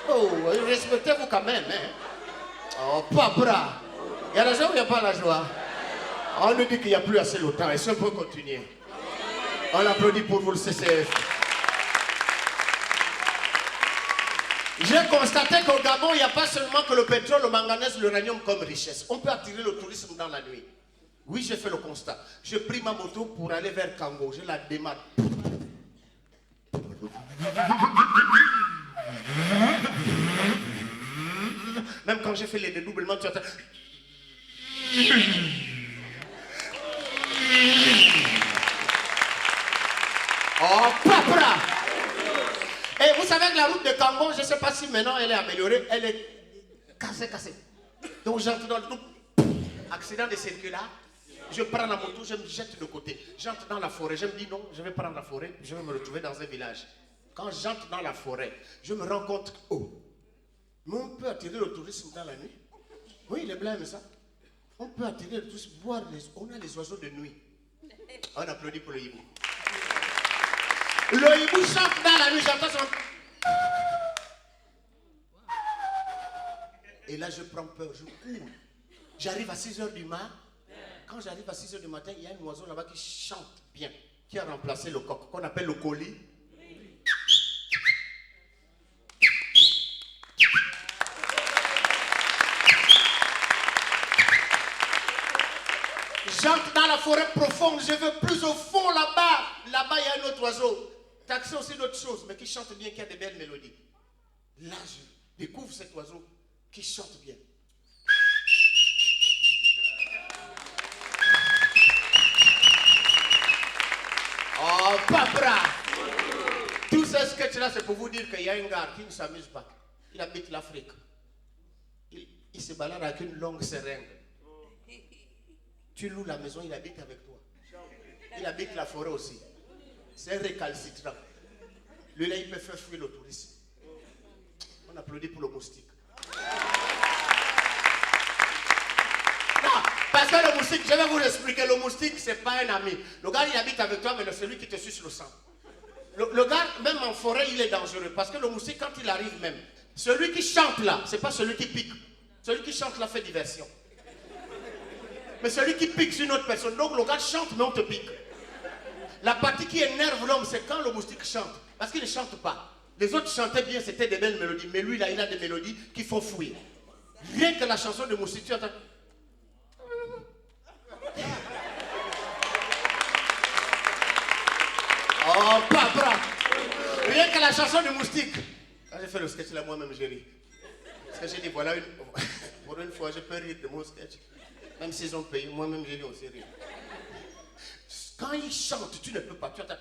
Oh, respectez-vous quand même. Hein. Oh, papra. Il y a la joie ou il n'y a pas la joie? On nous dit qu'il n'y a plus assez de temps. Est-ce qu'on peut continuer? On applaudit pour vous le CCF. J'ai constaté qu'au Gabon, il n'y a pas seulement que le pétrole, le manganèse, l'uranium comme richesse. On peut attirer le tourisme dans la nuit. Oui, j'ai fait le constat. J'ai pris ma moto pour aller vers Kango. Je la démarre. Même quand j'ai fait les dédoublements, tu entends. Oh, papra! Et vous savez que la route de Kango, je ne sais pas si maintenant elle est améliorée, elle est cassé. Donc j'entre dans le trou, accident de circular. Je prends la moto, je me jette de côté. J'entre dans la forêt, je me dis non, je vais prendre la forêt, je vais me retrouver dans un village. Quand j'entre dans la forêt, je me rends compte, oh, mais on peut attirer le tourisme dans la nuit. Oui, les blancs aiment ça. On peut attirer le tourisme, voir on a les oiseaux de nuit. On applaudit pour le hibou. Le hibou chante dans la nuit, j'entends son... Et là, je prends peur, je cours. J'arrive à 6h du matin. Quand j'arrive à 6h du matin, il y a un oiseau là-bas qui chante bien, qui a remplacé le coq, qu'on appelle le colis. J'entre dans la forêt profonde, je veux plus au fond là-bas. Là-bas, il y a un autre oiseau. Taxé aussi d'autres choses, mais qui chante bien, qui a de belles mélodies. Là, je découvre cet oiseau qui chante bien. Oh, papra! Tout ce sketch-là, c'est pour vous dire qu'il y a un gars qui ne s'amuse pas. Il habite l'Afrique. Il se balade avec une longue seringue. Tu loues la maison, il habite avec toi. Il habite la forêt aussi. C'est un récalcitrant. Lui là, il peut faire fuir le tourisme. On applaudit pour le moustique. Non, parce que le moustique, je vais vous expliquer, le moustique, c'est pas un ami. Le gars, il habite avec toi, mais c'est celui qui te suce le sang. Le gars, même en forêt, il est dangereux. Parce que le moustique, quand il arrive même, celui qui chante là, c'est pas celui qui pique. Celui qui chante là fait diversion. Mais celui qui pique sur une autre personne. Donc le gars chante, mais on te pique. La partie qui énerve l'homme, c'est quand le moustique chante. Parce qu'il ne chante pas. Les autres chantaient bien, c'était des belles mélodies. Mais lui, là, il a des mélodies qui font fuir. Rien que la chanson de moustique, tu entends. Oh, papa! Rien que la chanson de moustique. Quand j'ai fait le sketch là, moi-même, j'ai ri. Parce que j'ai dit, voilà, pour une fois, je peux rire de mon sketch. Même s'ils ont payé, moi-même, j'ai dit, on s'est rire. Quand ils chantent, tu ne peux pas. Tu entends.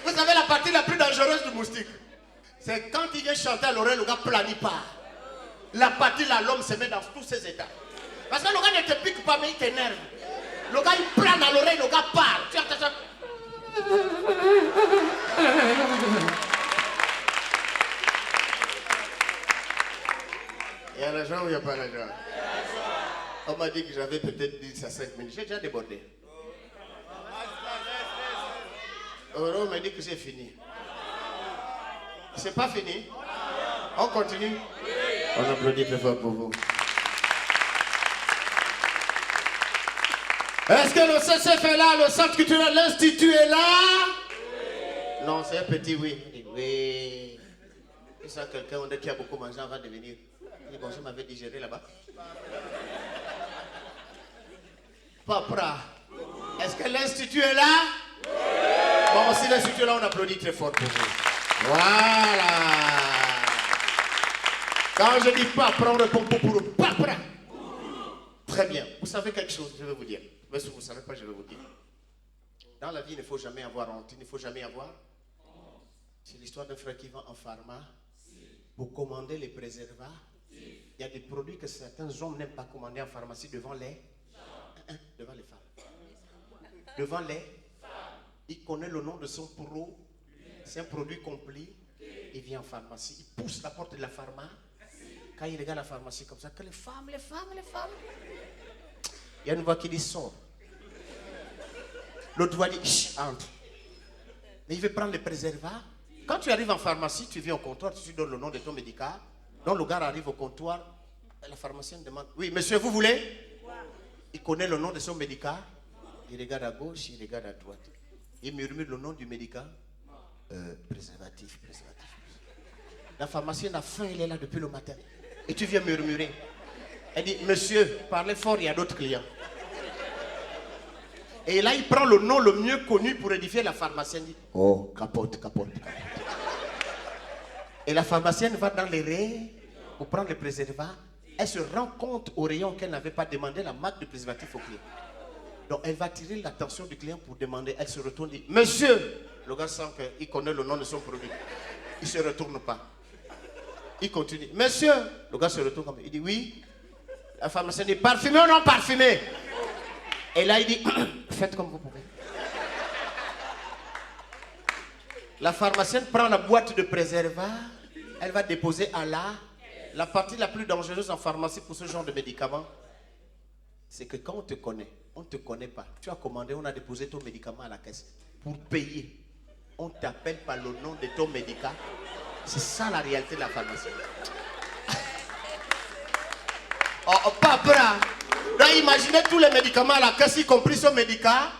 Vous savez la partie la plus dangereuse du moustique. C'est quand il vient chanter à l'oreille, le gars planifie pas. La partie là, l'homme se met dans tous ses états. Parce que le gars ne te pique pas, mais il t'énerve. Le gars, il plane à l'oreille, le gars parle. Tu entends ça? Il y a l'argent ou il n'y a pas l'argent? On m'a dit que j'avais peut-être 10 à 5 minutes. J'ai déjà débordé. On m'a dit que c'est fini. C'est pas fini? On continue? On applaudit très fort pour vous. Est-ce que le CCF est là? Le Centre culturel, l'Institut est là? Oui. Non, c'est un petit oui. Oui. Tu sens quelqu'un qui a beaucoup mangé avant de venir. Il dit bon, je m'avais digéré là-bas. Papa, est-ce que l'Institut est là? Oui. Bon, si l'Institut est là, on applaudit très fort pour vous. Voilà. Quand je dis papa, on répond pour papa. Très bien. Vous savez quelque chose, je vais vous dire. Mais si vous ne savez pas, je vais vous dire. Dans la vie, il ne faut jamais avoir honte. Il ne faut jamais avoir. C'est l'histoire d'un frère qui va en pharma pour commander les préservatifs. Il y a des produits que certains hommes n'aiment pas commander en pharmacie devant les femmes. Devant les femmes. Il connaît le nom de son pro. C'est un produit complet. Il vient en pharmacie. Il pousse la porte de la pharmacie. Quand il regarde la pharmacie comme ça, que les femmes. Il y a une voix qui dit sort. L'autre voix dit chut, entre. Mais il veut prendre les préservatifs. Quand tu arrives en pharmacie, tu viens au comptoir, tu donnes le nom de ton médicament. Donc le gars arrive au comptoir, la pharmacienne demande oui, monsieur, vous voulez? Il connaît le nom de son médicament. Il regarde à gauche, il regarde à droite. Il murmure le nom du médicament. Préservatif. La pharmacienne a faim, elle est là depuis le matin. Et tu viens murmurer. Elle dit, monsieur, parlez fort, il y a d'autres clients. Et là, il prend le nom le mieux connu pour édifier la pharmacienne. Dit, oh, capote. Et la pharmacienne va dans les rayons pour prendre le préservatif. Elle se rend compte au rayon qu'elle n'avait pas demandé la marque de préservatif au client. Donc elle va tirer l'attention du client pour demander. Elle se retourne et dit, monsieur, le gars sent qu'il connaît le nom de son produit. Il ne se retourne pas. Il continue. Monsieur, le gars se retourne comme il dit oui. La pharmacienne dit parfumé ou non parfumé? Et là il dit faites comme vous pouvez. La pharmacienne prend la boîte de préservatifs. Elle va déposer à la partie la plus dangereuse en pharmacie pour ce genre de médicaments. C'est que quand on ne te connaît pas. Tu as commandé, on a déposé ton médicament à la caisse. Pour payer, on t'appelle par le nom de ton médicament. C'est ça la réalité de la pharmacie. Oh, papa, là, imaginez tous les médicaments à la caisse, y compris ce médicament.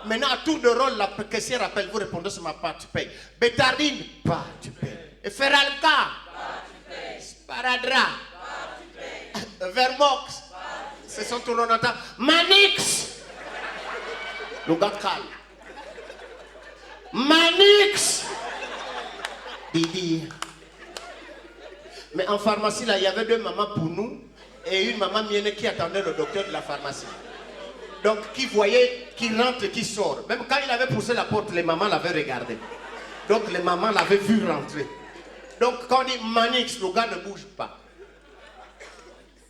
Maintenant, à tour de rôle, la caissière appelle, vous répondez sur ma part, tu payes. Bétardine, pas, tu payes. Et Feralca, pas, tu payes. Sparadra, pas, tu payes. Vermox, c'est son tour en temps. Manix, le gars calme. Manix, Didi. Mais en pharmacie, là, il y avait 2 mamans pour nous et une maman mienne qui attendait le docteur de la pharmacie. Donc, qui voyait, qui rentre et qui sort. Même quand il avait poussé la porte, les mamans l'avaient regardé. Donc, les mamans l'avaient vu rentrer. Donc, quand on dit Manix, le gars ne bouge pas.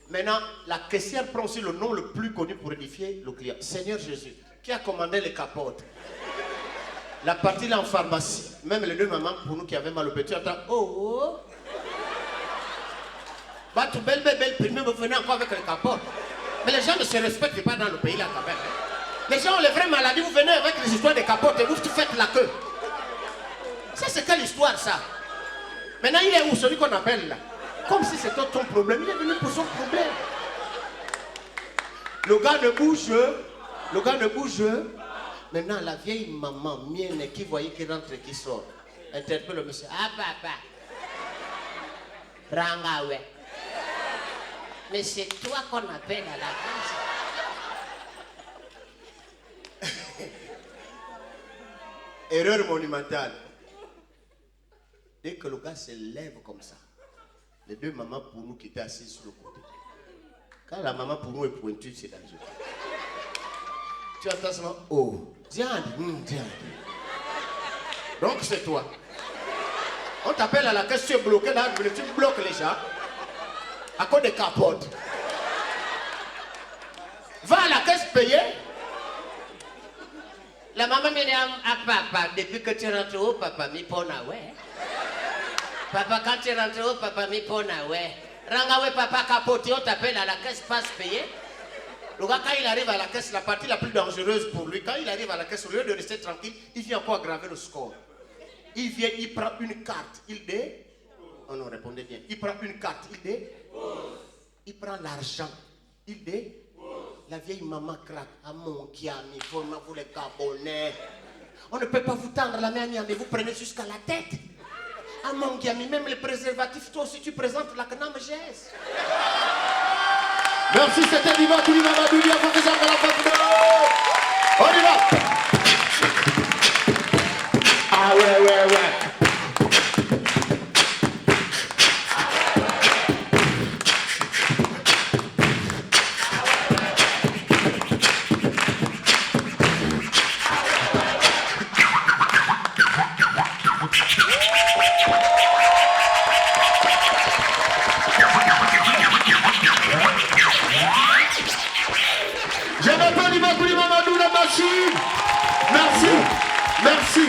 Maintenant, la caissière prend aussi le nom le plus connu pour édifier le client. Seigneur Jésus, qui a commandé les capotes. La partie là en pharmacie, même les 2 mamans pour nous qui avaient mal au petit, attends, oh. Bah, tout belle, primée, vous venez encore avec les capotes. Mais les gens ne se respectent pas dans le pays là quand même. Les gens ont les vraies maladies, vous venez avec les histoires des capotes et vous faites la queue. Ça, c'est quelle histoire ça? Maintenant, il est où celui qu'on appelle là? Comme si c'était ton problème, il est venu pour son problème. Le gars ne bouge. Maintenant, la vieille maman mienne qui voyait qui rentre et qui sort, interpelle le monsieur. Ah, papa. Rangawe. Mais c'est toi qu'on appelle à la place. Erreur monumentale. Dès que le gars se lève comme ça, les 2 mamans pour nous qui étaient assises sur le côté. Quand la maman pour nous est pointue, c'est dangereux. Tu entends seulement, oh, Diane. Donc c'est toi. On t'appelle à la caisse, tu es bloqué là, tu bloques les gens. À cause des capotes. Va à la caisse payer. La maman me dit à papa, depuis que tu rentres au papa, mi pona ouais. Papa, quand tu rentres au papa, mi pona ouais. Rangawe papa capote, on t'appelle à la caisse, passe payer. Le gars, quand il arrive à la caisse, la partie la plus dangereuse pour lui, quand il arrive à la caisse, au lieu de rester tranquille, il vient encore aggraver le score. Il vient, il prend une carte, il dit. Oh non, répondez bien. Il prend une carte, il dit. Il prend l'argent, il dit. La vieille maman craque. Ah mon Kiami, vous les Gabonais. On ne peut pas vous tendre la main, mais vous prenez jusqu'à la tête. Ah mon Kiami, même les préservatifs, toi aussi tu présentes la Knam GS. Merci, c'était Diva Kouli Mamadou, il y a pas besoin de la fête. On y va. Ah ouais. Je m'appelle Diva Kouli Mamadou, la machine. Merci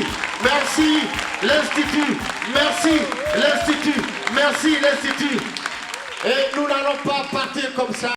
l'Institut, merci l'Institut. Et nous n'allons pas partir comme ça.